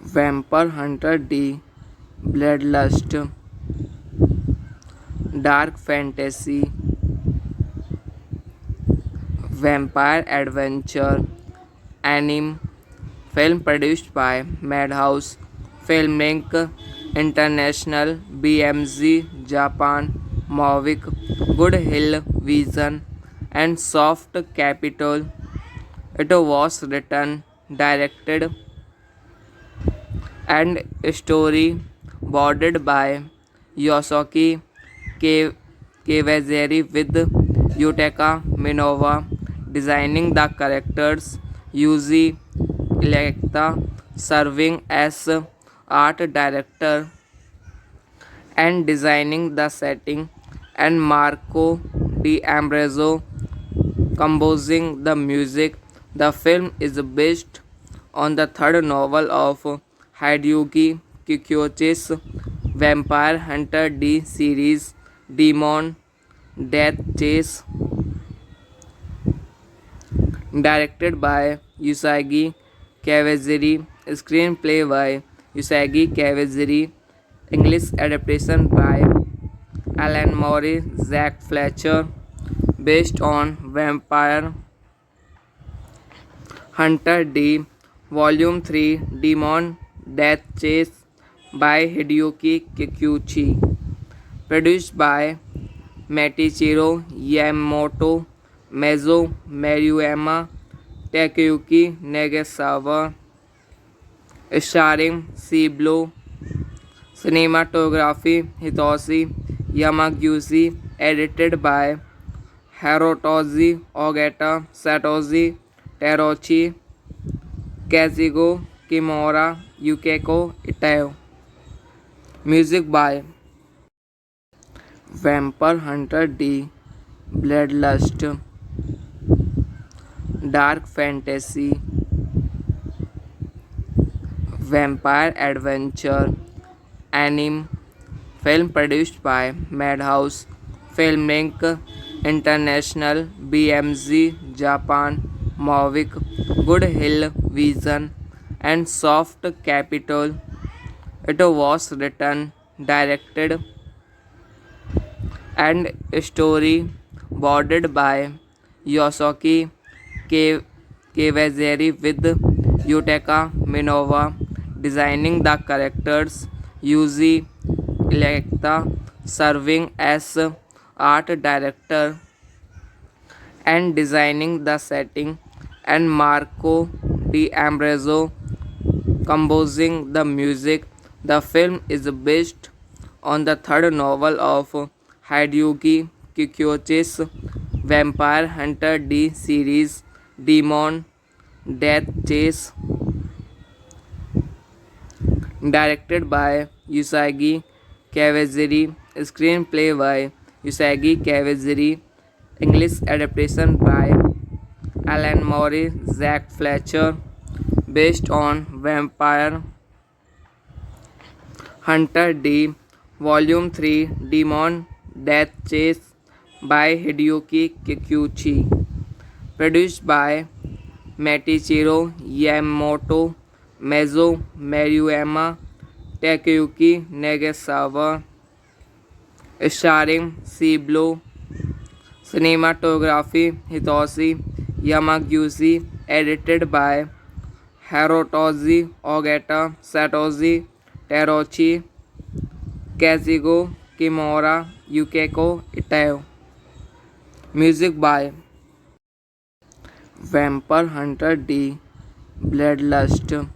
Vampire Hunter D, Bloodlust, Dark Fantasy, Vampire Adventure, Anime, film produced by Madhouse Filmlink International, BMG Japan, Mavic, Good Hill Vision, and Soft Capital. It was written, directed, and storyboarded by Yosuke Kawaziri with Yutaka Minova designing the characters, Yuji Electa serving as art director and designing the setting, and Marco D'Ambrosio composing the music. The film is based on the third novel of Hideyuki Kikuchi's Vampire Hunter D series, Demon Death Chase, directed by Usagi Kawaziri, screenplay by Usagi Kawaziri, English adaptation by Alan Moore, Zack Fletcher, based on Vampire Hunter D, Volume 3, Demon Death Chase by Hideyuki Kikuchi, produced by Matichiro Yamamoto, Meizo Maruyama, Takeuchi Nagasawa, starring Ciblo, cinematography Hitoshi Yamaguchi, edited by Hirotoshi Ogata, Satoshi Terauchi, Kazugo Kimura, Yukiko Itae. Music by Vampire Hunter D, Bloodlust, Dark Fantasy, Vampire Adventure, Anime, film produced by Madhouse Filmlink International, BMG Japan, Mavic, Good Hill Vision, and Soft Capital. It was written, directed, and storyboarded by Yosuke Cavazeri with Yutaka Minova, designing the characters, Yuzi Electa serving as art director and designing the setting, and Marco D'Ambrosio composing the music. The film is based on the third novel of Hideyuki Kikuchi's Vampire Hunter D series, Demon Death Chase, directed by Usagi Kawaziri, screenplay by Usagi Kawaziri, English adaptation by Alan Moore, Zack Fletcher, based on Vampire Hunter D, Volume 3, Demon Death Chase by Hideyuki Kikuchi, produced by Matichiro Yamamoto, Meizo Maruyama, Takeuchi Nagasawa, starring Ciblo, cinematography Hitoshi Yamaguchi, edited by Hirotoshi Ogata, Satoshi Teruchi, Kazugo Kimura, Yukiko Ito. Music by Vampire Hunter D, Bloodlust,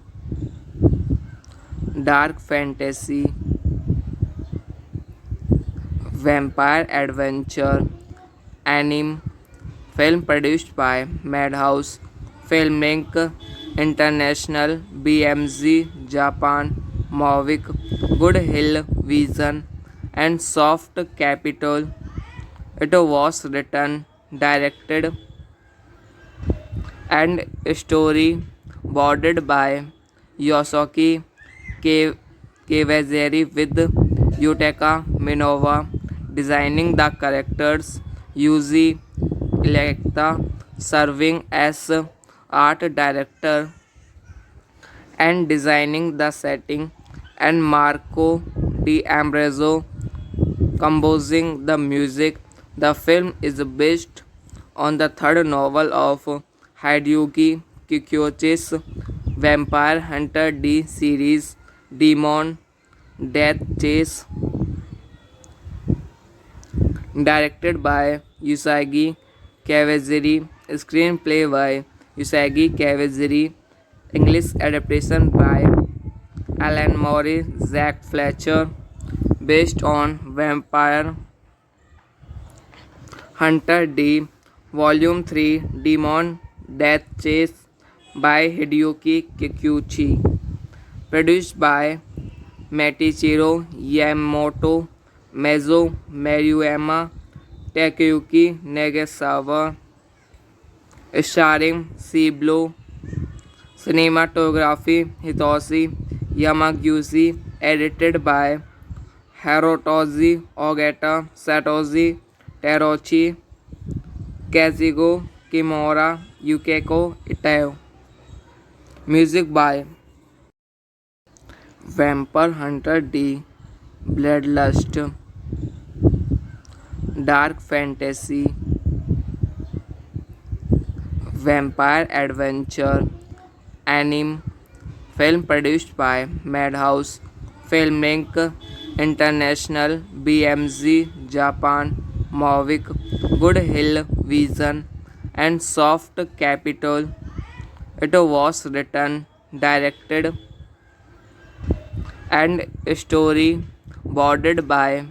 Dark Fantasy, Vampire Adventure, Anime, film produced by Madhouse Filming International, BMG Japan, Mavic, Good Hill Vision, and Soft Capital. It was written, directed, and storyboarded by Yosuke Kawaziri with Yutaka Minova, designing the characters, Yuji Electa serving as art director and designing the setting, and Marco D'Ambrosio composing the music. The film is based on the third novel of Hideyuki Kikuchi's Vampire Hunter D series, Demon Death Chase, directed by Usagi Kawaziri, screenplay by Usagi Kawaziri, English adaptation by Alan Moore, Zack Fletcher, based on Vampire Hunter D, Volume 3, Demon Death Chase by Hideyuki Kikuchi, produced by Matichiro Yamamoto, Meizo Maruyama, Takeuchi Nagasawa, starring Ciblo, cinematography Hitoshi Yamaguchi, edited by Hirotoshi Ogata, Satoshi Teruchi, Kazugo Kimura, Yukiko Ito. Music by Vampire Hunter D, Bloodlust, Dark Fantasy, Vampire Adventure, Anime, film produced by Madhouse Filming International, BMG Japan, Mavic, Good Hill Vision, and Soft Capital. It was written, directed, and storyboarded by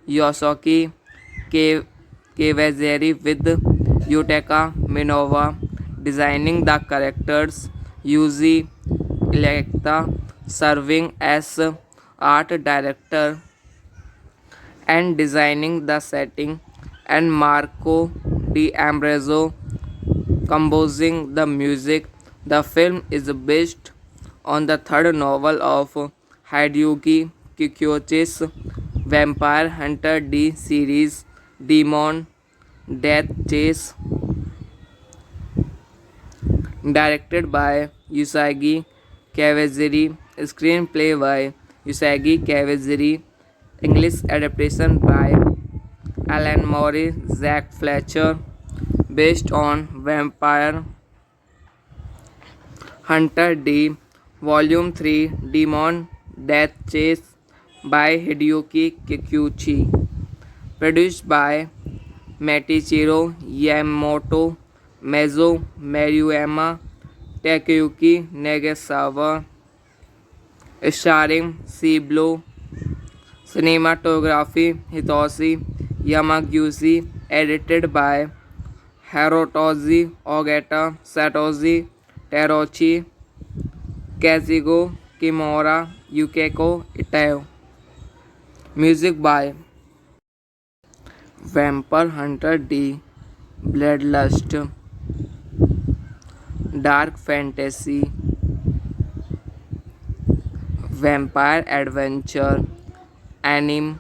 Yosuke Kawaziri with Yutaka Minova, designing the characters, Yuji Electa serving as art director and designing the setting, and Marco D'Ambrosio composing the music. The film is based on the third novel of Hideyuki Kikuchi's Vampire Hunter D series, Demon Death Chase, directed by Usagi Kawaziri, screenplay by Usagi Kawaziri, English adaptation by Alan Moore, Zack Fletcher, based on Vampire Hunter D, Volume 3, Demon Death Chase by Hideyuki Kikuchi. Produced by Matichiro Yamamoto, Meizo Maruyama, Takeyuki Nagasawa. Starring C-Blow. Cinematography Hitoshi Yamaguchi. Edited by Hirotoshi Ogata, Satoshi Terauchi, Kazugo Kimura, Yukiko Ito. Music by Vampire Hunter D, Bloodlust, Dark Fantasy, Vampire Adventure, Anime,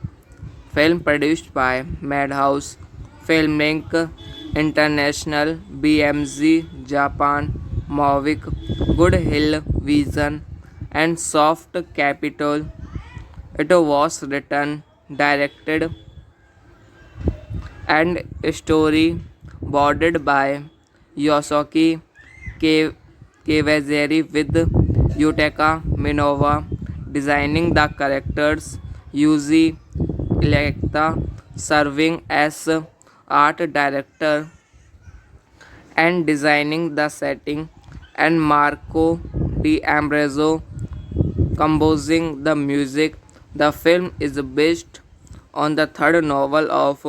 film produced by Madhouse Filmlink International, BMG Japan, Mavic, Good Hill Vision, and Soft Capital. It was written, directed, and storyboarded by Yosuke Kawaziri with Yutaka Minova designing the characters, Yuji Electa serving as art director and designing the setting, and Marco D'Ambrosio composing the music. The film is based on the third novel of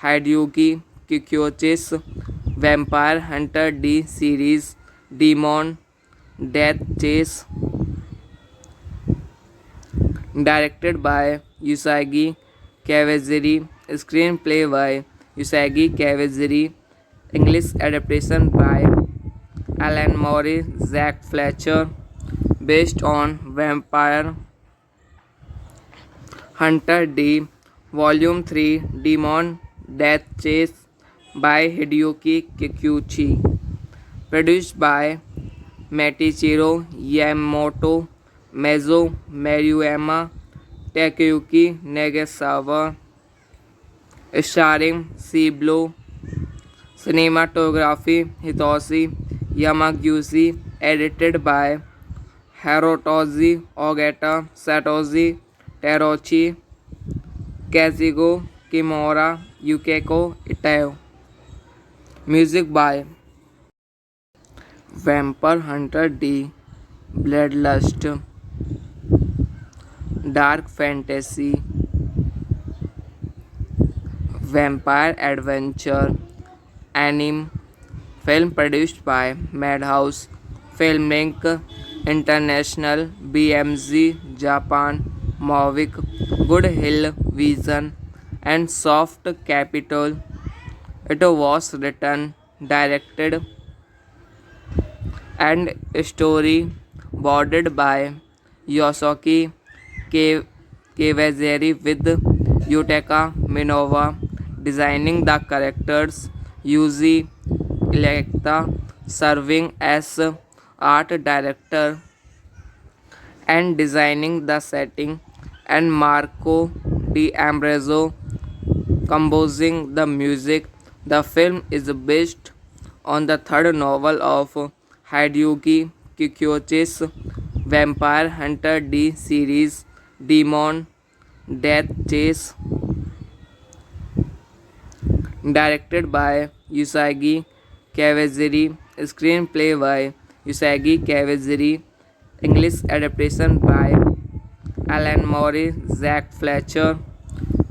Hideyuki Kikuchi's Vampire Hunter D series, Demon Death Chase, directed by Usagi Kawaziri, screenplay by Usagi Kawaziri, English adaptation by Alan Moore, Zack Fletcher, based on Vampire Hunter D, Volume 3, Demon Death Chase by Hideyuki Kikuchi. Produced by Matichiro Yamamoto, Meizo Maruyama, Takeyuki Nagasawa. Starring C-Blow. Cinematography Hitoshi Yamaguchi. Edited by Hirotoshi Ogata, Satoshi Terauchi, Kazugo Kimura, Yukiko Ito. Music by Vampire Hunter D, Bloodlust, Dark Fantasy, Vampire Adventure, Anime, film produced by Madhouse Filmlink International, BMG Japan, Mavic, Good Hill Vision, and Soft Capital. It was written, directed, and storyboarded by Yosuke Kawaziri with Yutaka Minova designing the characters, Yuji Electa serving as art director and designing the setting, and Marco D'Ambrosio composing the music. The film is based on the third novel of Hideyuki Kikuchi's Vampire Hunter D series, Demon Death Chase, directed by Usagi Kawaziri, screenplay by Usagi Kawaziri, English adaptation by Alan Moore, Zack Fletcher,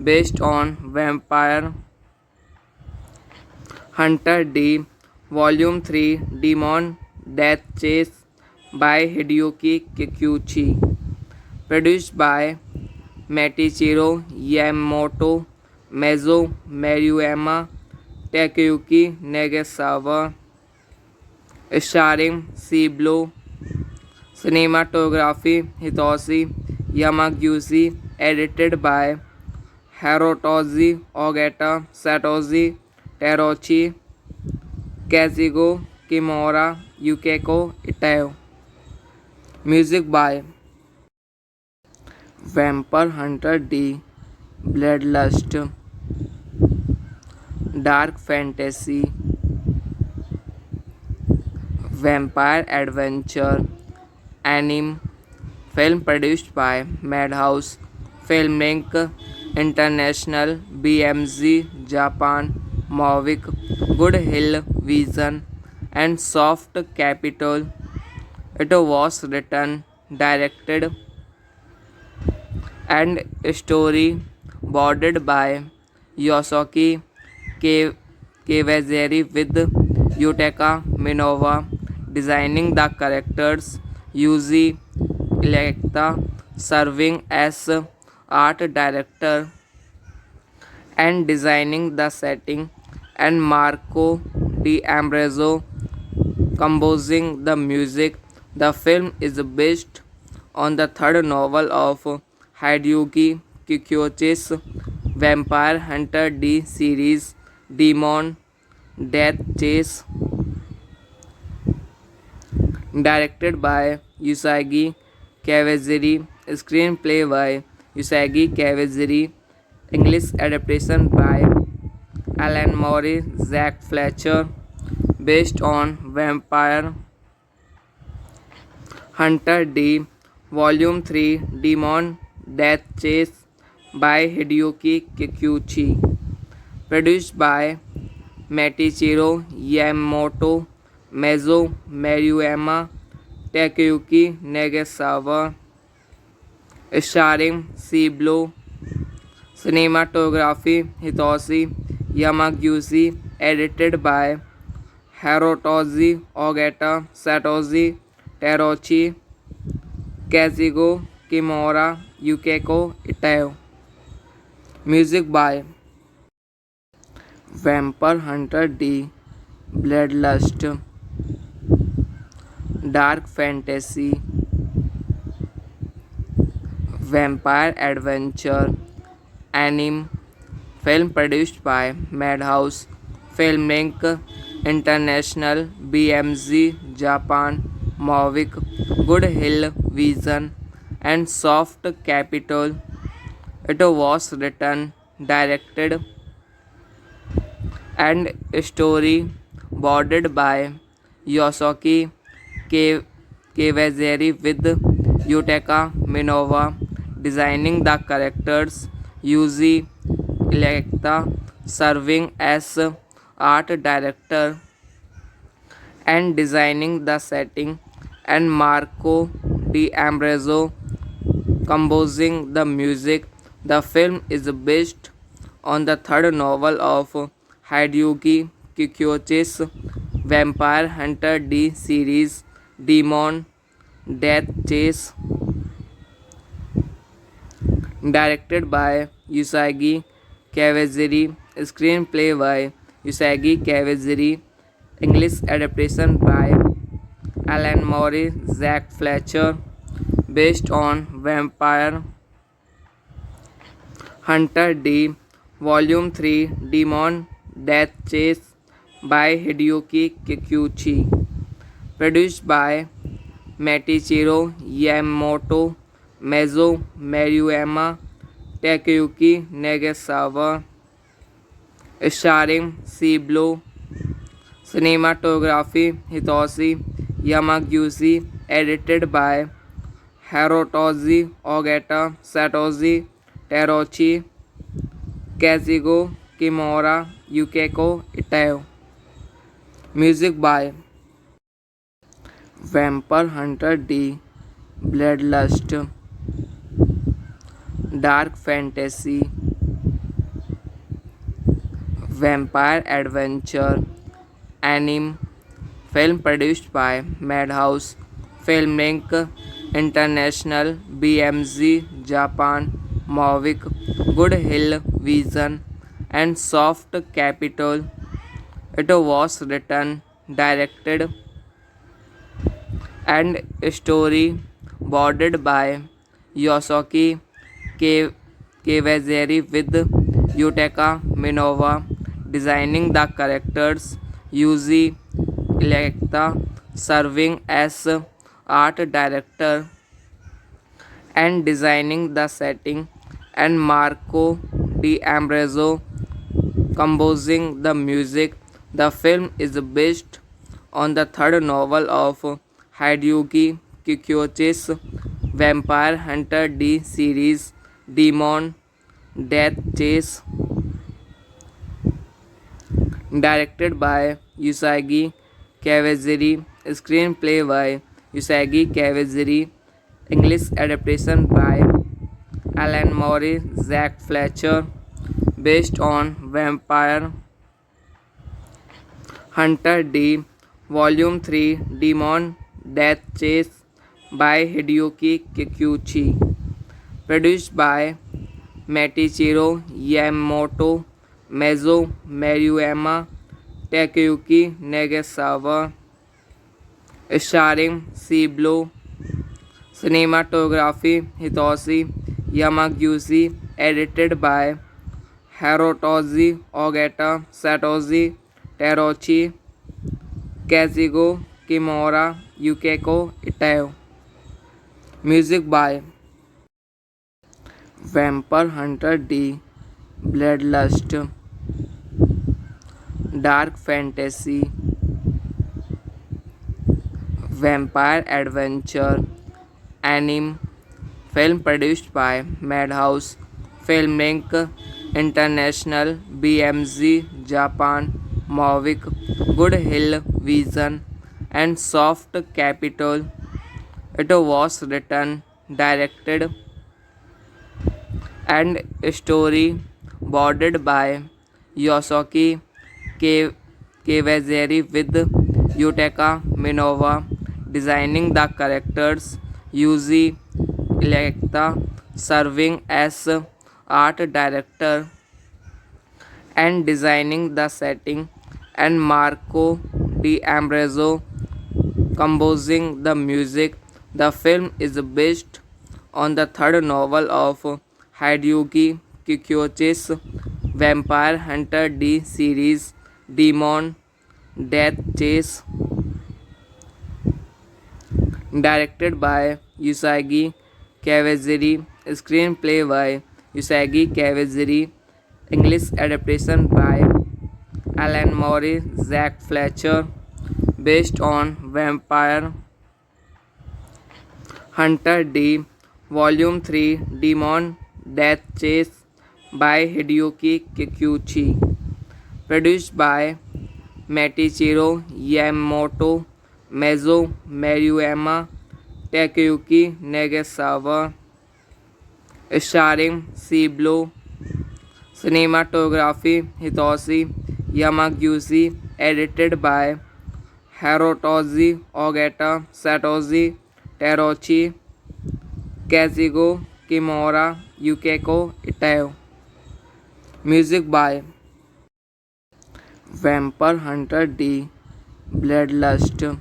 based on Vampire Hunter D, Volume 3, Demon Death Chase by Hideyuki Kikuchi. Produced by Matichiro Yamamoto, Meizo Maruyama, Takeyuki Nagasawa. Starring C-Blow. Cinematography Hitoshi Yamaguchi. Edited by Hirotoshi Ogata, Satoshi Terauchi, Kazugo Kimura, Yukiko Ito. Music by Vampire Hunter D, Bloodlust, Dark Fantasy, Vampire Adventure, Anime film produced by Madhouse Filmlink International BMZ Japan Mavic Good Hill Vision and Soft Capital. It was written, directed and storyboarded by Yosuke K- Kawaziri with Yutaka Minova designing the characters, Yuji Electa serving as art director and designing the setting, and Marco D'Ambrosio composing the music. The film is based on the third novel of Hideyuki Kikuchi's Vampire Hunter D series, Demon Death Chase, directed by Usagi Kawaziri, screenplay by Usagi Kawaziri, English adaptation by Alan Moore, Zack Fletcher, based on Vampire Hunter D, Volume 3, Demon Death Chase by Hideyuki Kikuchi, produced by Matichiro Yamamoto, Meizo Maruyama, Takeyuki Nagasawa, starring Ciblo, cinematography Hitoshi Yamaguchi, edited by Hirotoshi Ogata, Satoshi Teruchi, Kazugo Kimura, Yukiko Ito. Music by Vampire Hunter D, Bloodlust, Dark Fantasy, Vampire Adventure, Anime, film produced by Madhouse Filmlink International BMZ Japan Mavic Good Hill Vision and Soft Capital. It was written, directed and storyboarded by Yosuke Kawaziri with Yutaka Minova designing the characters, Yuji Electa serving as art director and designing the setting, and Marco D'Ambrosio composing the music. The film is based on the third novel of Hideyuki Kikuchi's Vampire Hunter D series, Demon Death Chase, directed by Usagi Kawaziri, screenplay by Usagi Kawaziri, English adaptation by Alan Moore, Zack Fletcher, based on Vampire Hunter D, Volume 3, Demon Death Chase by Hideyuki Kikuchi, produced by Matichiro Yamamoto, Meizo Maruyama, Takeyuki Nagasawa, starring Ciblo, cinematography Hitoshi Yamaguchi, edited by Hirotoshi Ogata, Satoshi Teruchi, Kazugo Kimura, Yukiko Ito. Music by Vampire Hunter D, Bloodlust, Dark Fantasy, Vampire Adventure, Anime, film produced by Madhouse Filmlink International BMZ Japan Mavic Good Hill Vision and Soft Capital. It was written, directed and storyboarded by Yosuke Kawaziri with Yutaka Minova designing the characters, Yuji Electa serving as art director and designing the setting, and Marco D'Ambrosio composing the music. The film is based on the third novel of Hideyuki Kikuchi's Vampire Hunter D series, Demon Death Chase, directed by Usagi Kawajiri, screenplay by Usagi Kawajiri, English adaptation by Alan Moore, Zack Fletcher, based on Vampire Hunter D, Volume 3, Demon Death Chase by Hideyuki Kikuchi, produced by Matichiro Yamamoto, Meizo Maruyama, Takeyuki Nagasawa, starring Ciblo, cinematography Hitoshi Yamaguchi, edited by Hirotoshi Ogata, Satoshi Teruchi, Kazugo Kimura, Yukiko Ito. Music by Vampire Hunter D, Bloodlust, Dark Fantasy, Vampire Adventure, Anime, film produced by Madhouse Filmlink International, BMG Japan, Mavic, Good Hill Vision, and Soft Capital. It was written, directed, and storyboarded by Yosuke Kawajiri with Yutaka Minova designing the characters, Yuji Electa serving as art director and designing the setting, and Marco D'Ambrosio composing the music. The film is based on the third novel of Hideyuki Kikuchi's Vampire Hunter D series, Demon Death Chase, directed by Usagi Kawajiri, screenplay by Usagi Kawajiri, English adaptation by Alan Moore, Zack Fletcher, based on Vampire Hunter D, Volume 3, Demon Death Chase by Hideyuki Kikuchi, produced by Matichiro Yamamoto, Meizo Maruyama, Takeyuki Nagasawa, starring Ciblo, cinematography Hitoshi Yamaguchi, edited by Hirotoshi Ogata, Satoshi Teruchi, Kazugo Kimura, Yukiko Ito. Music by Vampire Hunter D, Bloodlust,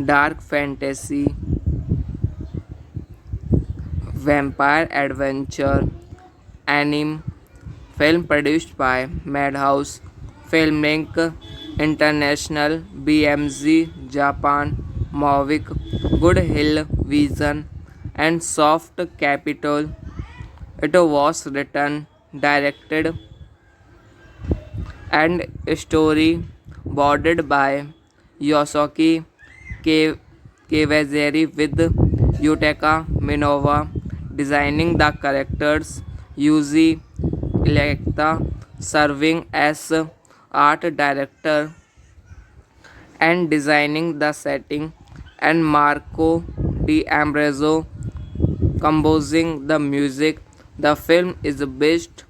Dark Fantasy, Vampire Adventure, Anime, film produced by Madhouse Filmlink International, BMG Japan, Mavic, Good Hill Vision, and Soft Capital. It was written, directed, and storyboarded by Yosuke Kawajiri with Yutaka Minova designing the characters, Yuji Electa serving as art director and designing the setting, and Marco D'Ambrosio composing the music. The film is based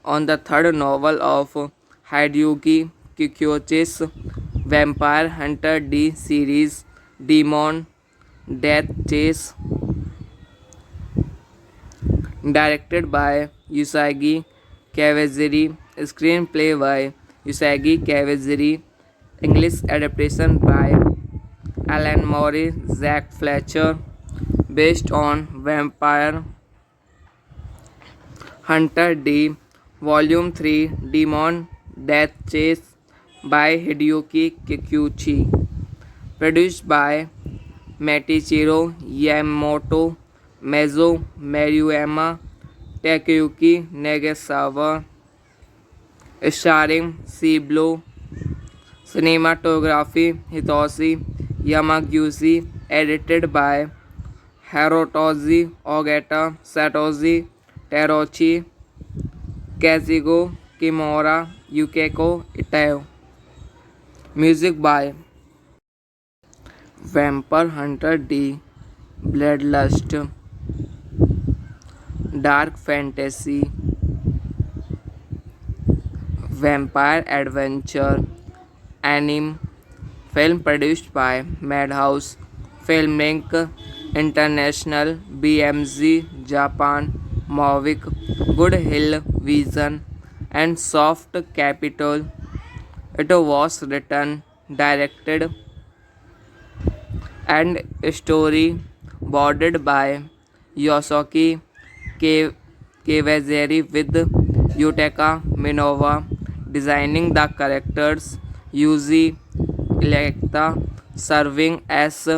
on the third novel of Hideyuki Kikuchi's Vampire Hunter D series, Demon Death Chase, directed by Usagi Kawajiri, screenplay by Usagi Kawajiri, English adaptation by Alan Moore, Zack Fletcher, based on Vampire Hunter D, Volume 3, Demon Death Chase by Hideyuki Kikuchi, produced by Matichiro Yamamoto, Meizo Maruyama, Takeyuki Nagasawa, starring Ciblo, cinematography Hitoshi Yamaguchi, edited by Hirotoshi Ogata, Satoshi Teruchi, Kazugo Kimura, Yukiko Ito. Music by Vampire Hunter D, Bloodlust, Dark Fantasy, Vampire Adventure, Anime, film produced by Madhouse Filmlink International, BMG Japan, Mavic, Good Hill Vision, and Soft Capital. It was written, directed, and storyboarded by Yosuke Kawaziri with Yutaka Minowa designing the characters, Yuji Electa serving as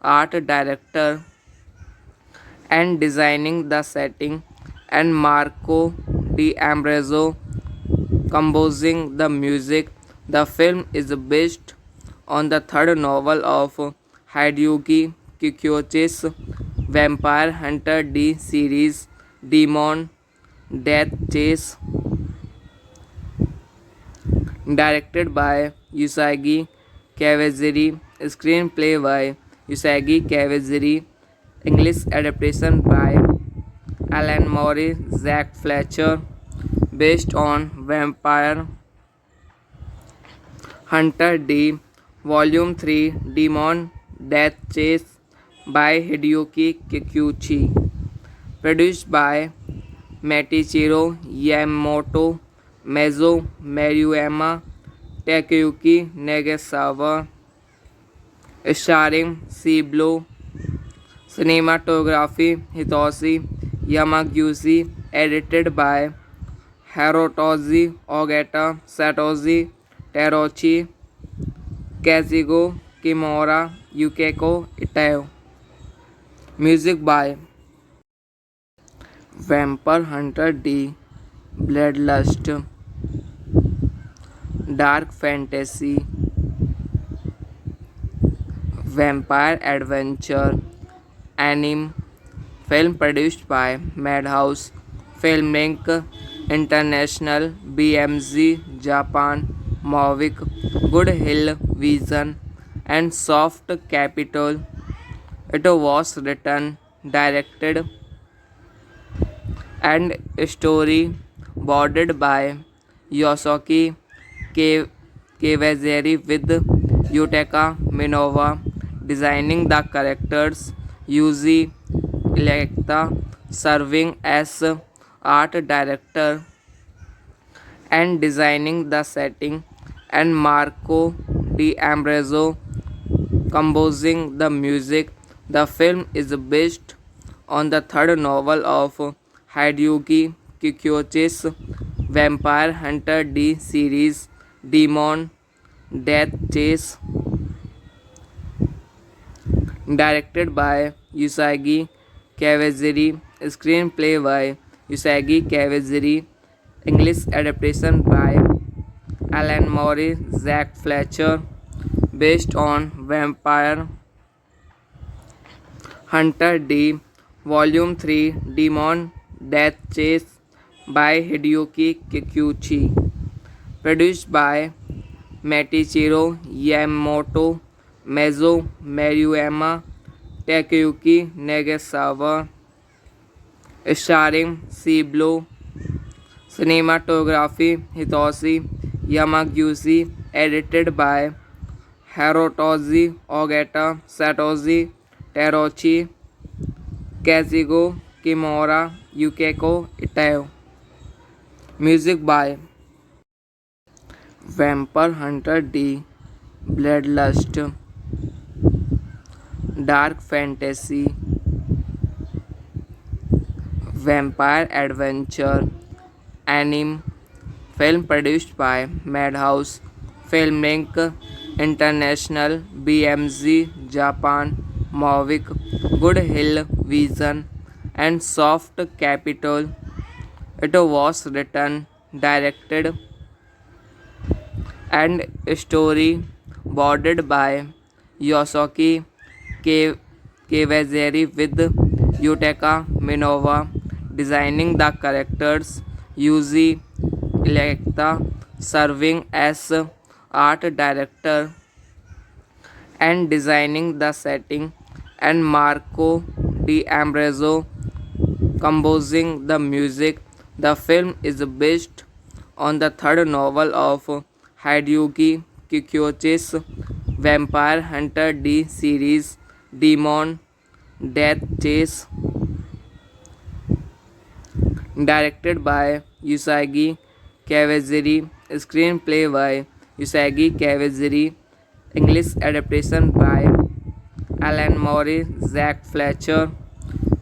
art director and designing the setting, and Marco D'Ambrosio composing the music. The film is based on the third novel of Hideyuki Kikuchi's Vampire Hunter D series, Demon Death Chase, directed by Usagi Kawaziri, screenplay by Usagi Kawaziri, English adaptation by Alan Moore, Zack Fletcher, based on Vampire Hunter D, Volume 3, Demon Death Chase by Hideyuki Kikuchi, produced by Matichiro Yamamoto, Meizo Maruyama, Takeyuki Nagasawa, starring Ciblo, cinematography Hitoshi Yamaguchi, edited by Hirotoshi Ogata, Satoshi Teruchi, Kazugo Kimura, Yukiko Ito. Music by Vampire Hunter D, Bloodlust, Dark Fantasy, Vampire Adventure, Anime, film produced by Madhouse Filmlink International, BMG Japan, Mavic, Good Hill Vision, and Soft Capital. It was written, directed, and storyboarded by Yosuke Kawaziri with Yutaka Minowa designing the characters, Yuji Electa serving as art director and designing the setting, and Marco D'Ambrosio composing the music. The film is based on the third novel of Hideyuki Kikuchi's Vampire Hunter D series, Demon Death Chase, directed by Usagi Kawaziri, screenplay by Usagi Kawaziri, English adaptation by Alan Moore, Zack Fletcher, based on Vampire Hunter D, Volume 3, Demon Death Chase by Hideyuki Kikuchi, produced by Matichiro Yamamoto, Meizo Maruyama, Takeyuki Nagasawa, starring Ciblo, cinematography Hitoshi Yamaguchi, edited by Hirotoshi Ogata, Satoshi Teruchi, Kazugo Kimura, Yukiko Ito. Music by Vampire Hunter D, Bloodlust, Dark Fantasy, Vampire Adventure, Anime, film produced by Madhouse Filmlink International, BMG Japan, Mavic, Good Hill Vision, and Soft Capital. It was written, directed, and storyboarded by Yosoki Kawaziri with Yutaka Minova designing the characters, Yuji Electa serving as art director and designing the setting, and Marco D'Ambrosio composing the music. The film is based on the third novel of Hideyuki Kikuchi's Vampire Hunter D series, Demon Death Chase, directed by Usagi Kawajiri, screenplay by Usagi Kawajiri, English adaptation by Alan Moore, Zack Fletcher,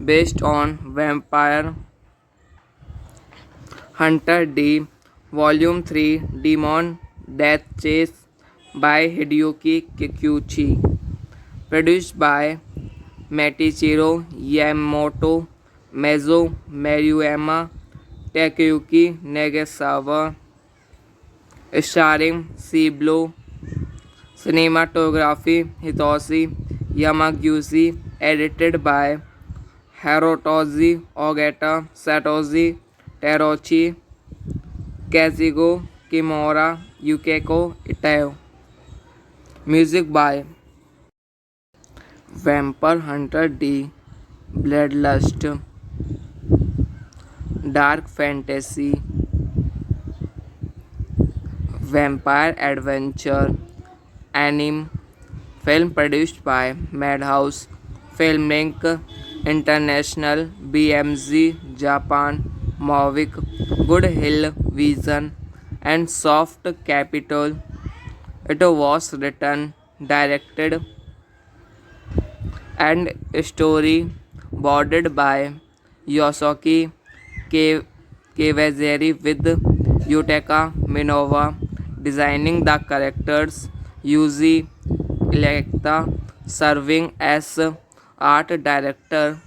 based on Vampire Hunter D, Volume 3, Demon Death Chase by Hideyuki Kikuchi, produced by Matichiro Yamamoto, Mezo Maruyama, Takeyuki Nagasawa, starring Ciblo, cinematography Hitoshi Yamaguchi, edited by Hirotoshi Ogata, Satoshi Teruchi, Kazugo Kimura, Yukiko Ito. Music by Vampire Hunter D, Bloodlust, Dark Fantasy, Vampire Adventure, Anime, film produced by Madhouse Filming International, BMG Japan, Mavic, Good Hill Vision, and Soft Capital. It was written, directed, and storyboarded by Yosuke Kawajiri with Yutaka Minova designing the characters, Yuji Electa serving as art director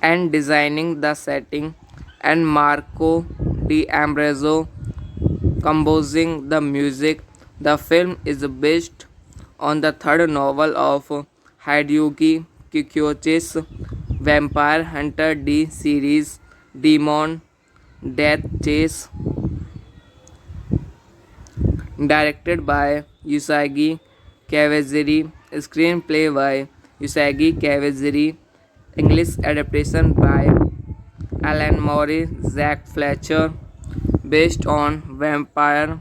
and designing the setting, and Marco D'Ambrosio composing the music. The film is based on the third novel of Hideyuki Kikuchi's Vampire Hunter D series, Demon Death Chase, directed by Usagi Kawajiri, screenplay by Usagi Kawajiri, English adaptation by Alan Moore, Zack Fletcher, based on Vampire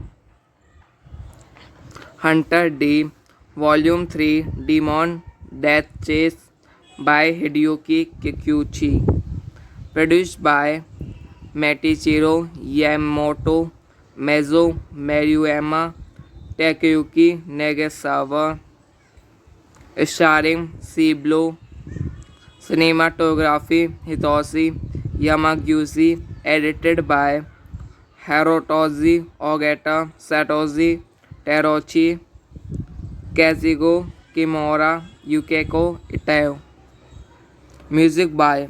Hunter D, Volume 3, Demon Death Chase by Hideyuki Kikuchi, produced by Matichiro Yamamoto, Mezo Maruyama, Takeyuki Nagasawa, starring Ciblo, cinematography Hitoshi Yamaguchi, edited by Hirotoshi Ogata, Satoshi Teruchi, Kazugo Kimura, Yukiko Ito. Music by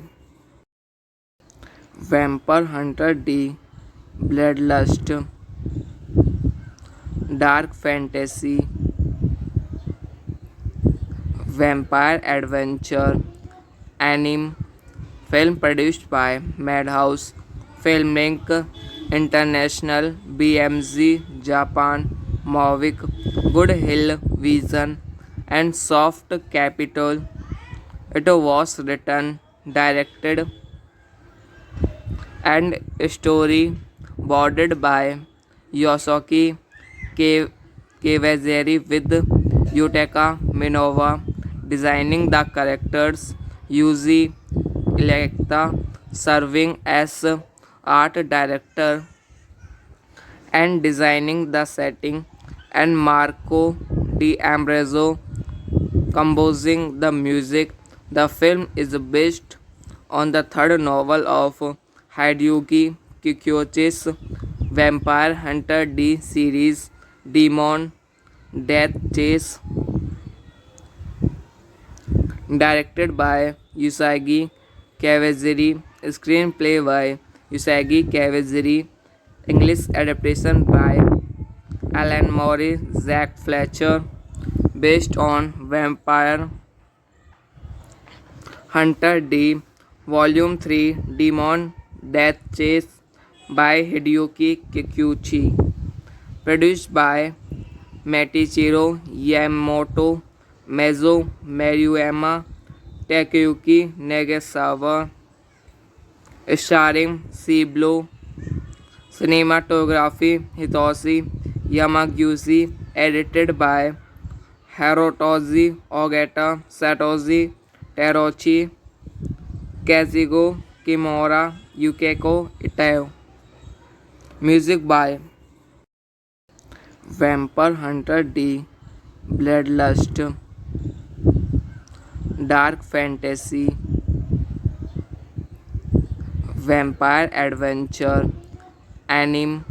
Vampire Hunter D, Bloodlust, Dark Fantasy, Vampire Adventure, Anime, film produced by Madhouse Filming International, BMG Japan, Mavic, Good Hill Vision, and Soft Capital. It was written, directed, and storyboarded by Yosuke Kawajiri with Yutaka Minova designing the characters, Yuji Electa serving as art director and designing the setting, and Marco D'Ambrosio composing the music. The film is based on the third novel of Hideyuki Kikuchi's Vampire Hunter D series, Demon Death Chase, directed by Usagi Kawajiri, screenplay by Usagi Kawajiri, English adaptation by Alan Moore, Zack Fletcher, based on Vampire Hunter D. Volume 3 Demon Death Chase by Hideyuki Kikuchi. Produced by Matichiro Yamamoto, Meizo Maruyama, Takeyuki Nagasawa. Starring Ciblo. Cinematography Hitoshi Yamaguchi. Edited by Hirotoshi Ogata, Satoshi Terauchi, Kazugo Kimura, Yukiko Ito. Music by Vampire Hunter D. Bloodlust. Dark Fantasy. Vampire Adventure. Anime.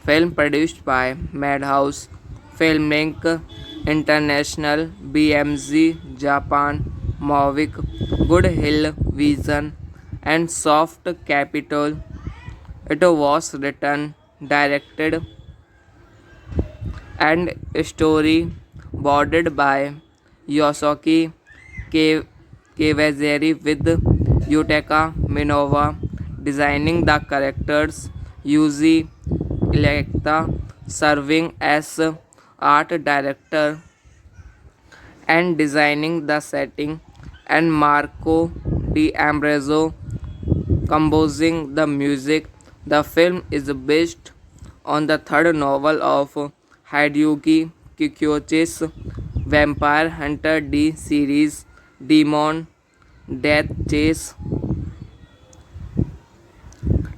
Film produced by Madhouse Filmlink International, BMG Japan, Mavic, Good Hill Vision, and Soft Capital. It was written, directed, and storyboarded by Yosuke Kawaziri with Yutaka Minowa designing the characters, Yuji Electa serving as art director and designing the setting, and Marco D'Ambrosio composing the music. The film is based on the third novel of Hideyuki Kikuchi's Vampire Hunter D series, Demon Death Chase,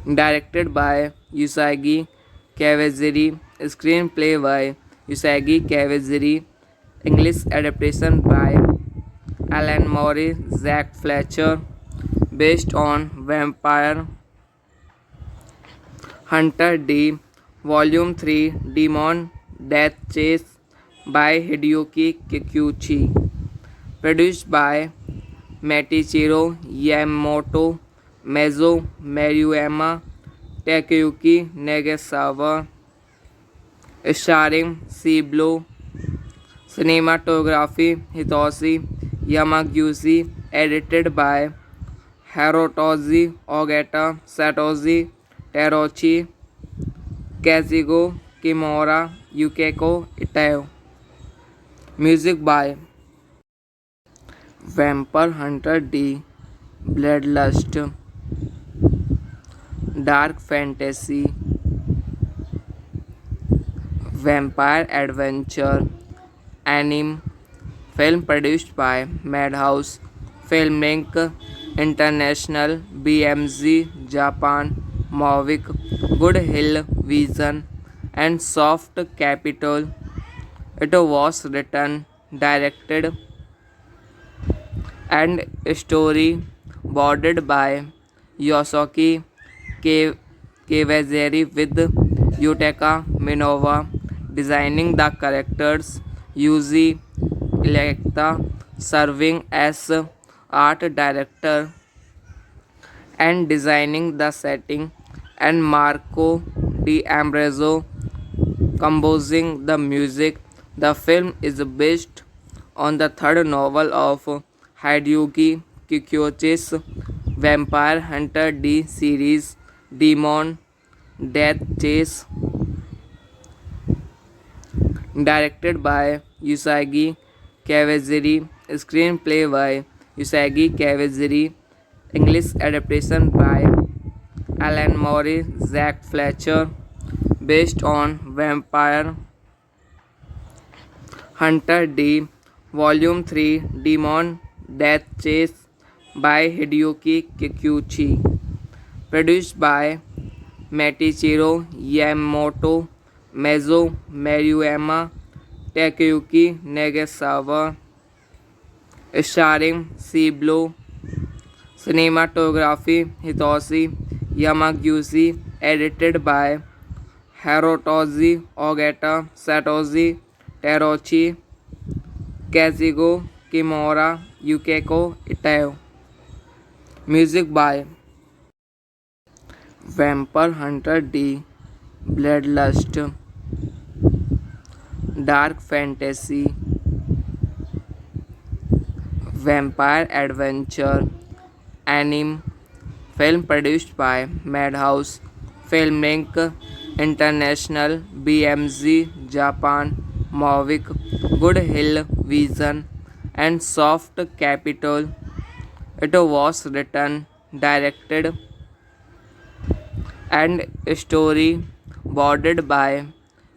directed by Usagi Kawaziri, screenplay by Usagi Kawaziri, English adaptation by Alan Moore, Zack Fletcher, based on Vampire Hunter D. Volume 3 Demon Death Chase by Hideyuki Kikuchi. Produced by Matichiro Yamamoto, Meizo Maruyama, Takeyuki Nagasawa. Starring Ciblo. Cinematography Hitoshi Yamaguchi. Edited by Hirotoshi Ogata, Satoshi Terauchi, Kazugo Kimura, Yukiko Ito. Music by Vampire Hunter D. Bloodlust. Dark Fantasy. Vampire Adventure. Anime. Film produced by Madhouse Filmlink International, BMG Japan, Mavic, Good Hill Vision, and Soft Capital. It was written, directed, and storyboarded by Yosuke Kawaziri with Yutaka Minowa designing the characters, Yuji Electa serving as art director and designing the setting, and Marco D'Ambrosio composing the music. The film is based on the third novel of Hideyuki Kikuchi's Vampire Hunter D series, Demon Death Chase, directed by Usagi Kawaziri, screenplay by Usagi Kawaziri, English adaptation by Alan Moore, Zack Fletcher, based on Vampire Hunter D. Volume 3 Demon Death Chase by Hideyuki Kikuchi. Produced by Matichiro Yamamoto, Meizo Maruyama, Takeyuki Nagasawa. Starring Ciblo. Cinematography Hitoshi Yamaguchi. Edited by Hirotoshi Ogata, Satoshi Terauchi, Kazugo Kimura, Yukiko Ito. Music by Vampire Hunter D. Bloodlust. Dark Fantasy. vampire adventure anime film produced by Madhouse Filming International BMG Japan Mavic Good Hill Vision and Soft Capital. It was written, directed, and storyboarded by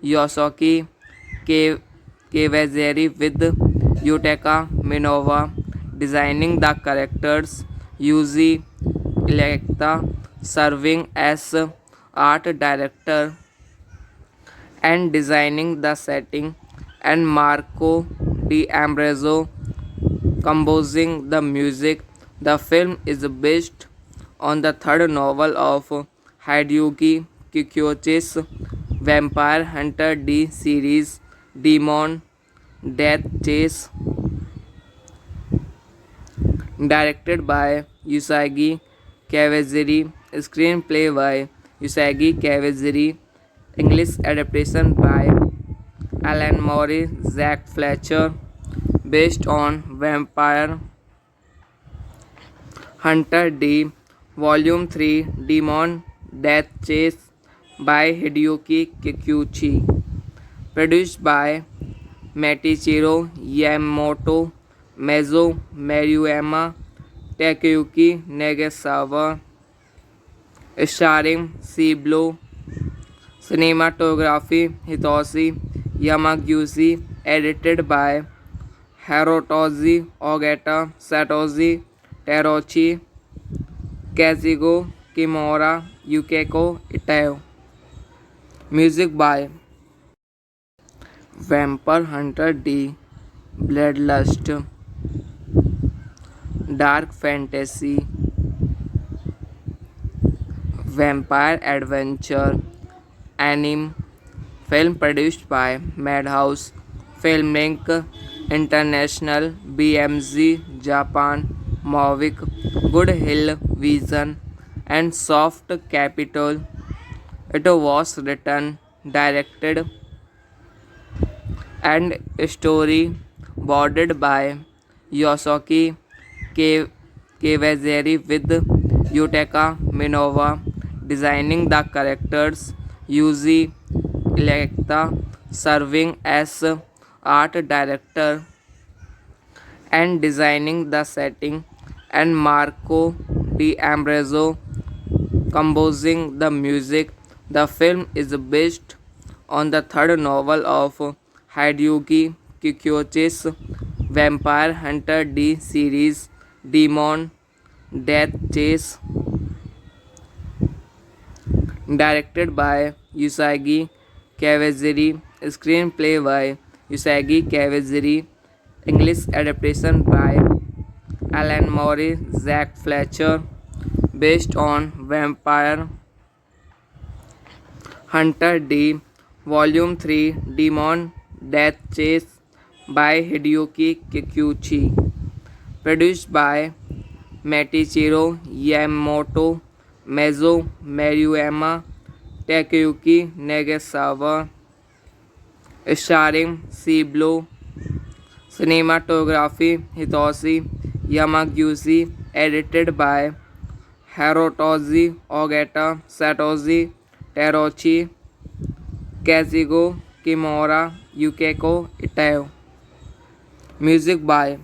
Yosuke Ke- Kawaziri with Yutaka Minova designing the characters, Yuji Electa serving as art director and designing the setting, and Marco D'Ambrosio composing the music. The film is based on the third novel of Hideyuki Kikuchi's Vampire Hunter D series, Demon Death Chase, directed by Usagi Kawaziri, screenplay by Usagi Kawaziri, English adaptation by Alan Moore, Zack Fletcher, based on Vampire Hunter D, Volume 3, Demon Death Chase by Hideyuki Kikuchi, produced by Matichiro Yamamoto, Meizo Maruyama, Takeyuki Nagasawa, starring Ciblo, cinematography Hitoshi Yamaguchi, edited by Hirotoshi Ogata, Satoshi Teruchi, Kazugo Kimura, Yukiko Ito. Music by Vampire Hunter D, Bloodlust, Dark Fantasy, Vampire Adventure anime film produced by Madhouse Filming International BMG Japan Mavic Good Hill Vision and Soft Capital. It was written, directed, and storyboarded by Yosuke Kawaziri with Yutaka Minova designing the characters, Yuji Electa serving as art director and designing the setting, and Marco D'Ambrosio composing the music. The film is based on the third novel of Hideyuki Kikuchi's Vampire Hunter D series, Demon Death Chase, directed by Usagi Kawaziri, screenplay by Usagi Kawaziri, English adaptation by Alan Moore, Zack Fletcher, based on Vampire Hunter D, Volume 3, Demon Death Chase by Hideyuki Kikuchi, produced by Matichiro Yamamoto, Meizo Maruyama, Takeyuki Nagasawa, starring Ciblo, cinematography Hitoshi Yamaguchi, edited by Hirotoshi Ogata, Satoshi Teruchi, Kazugo Kimura, Yukiko Ito. Music by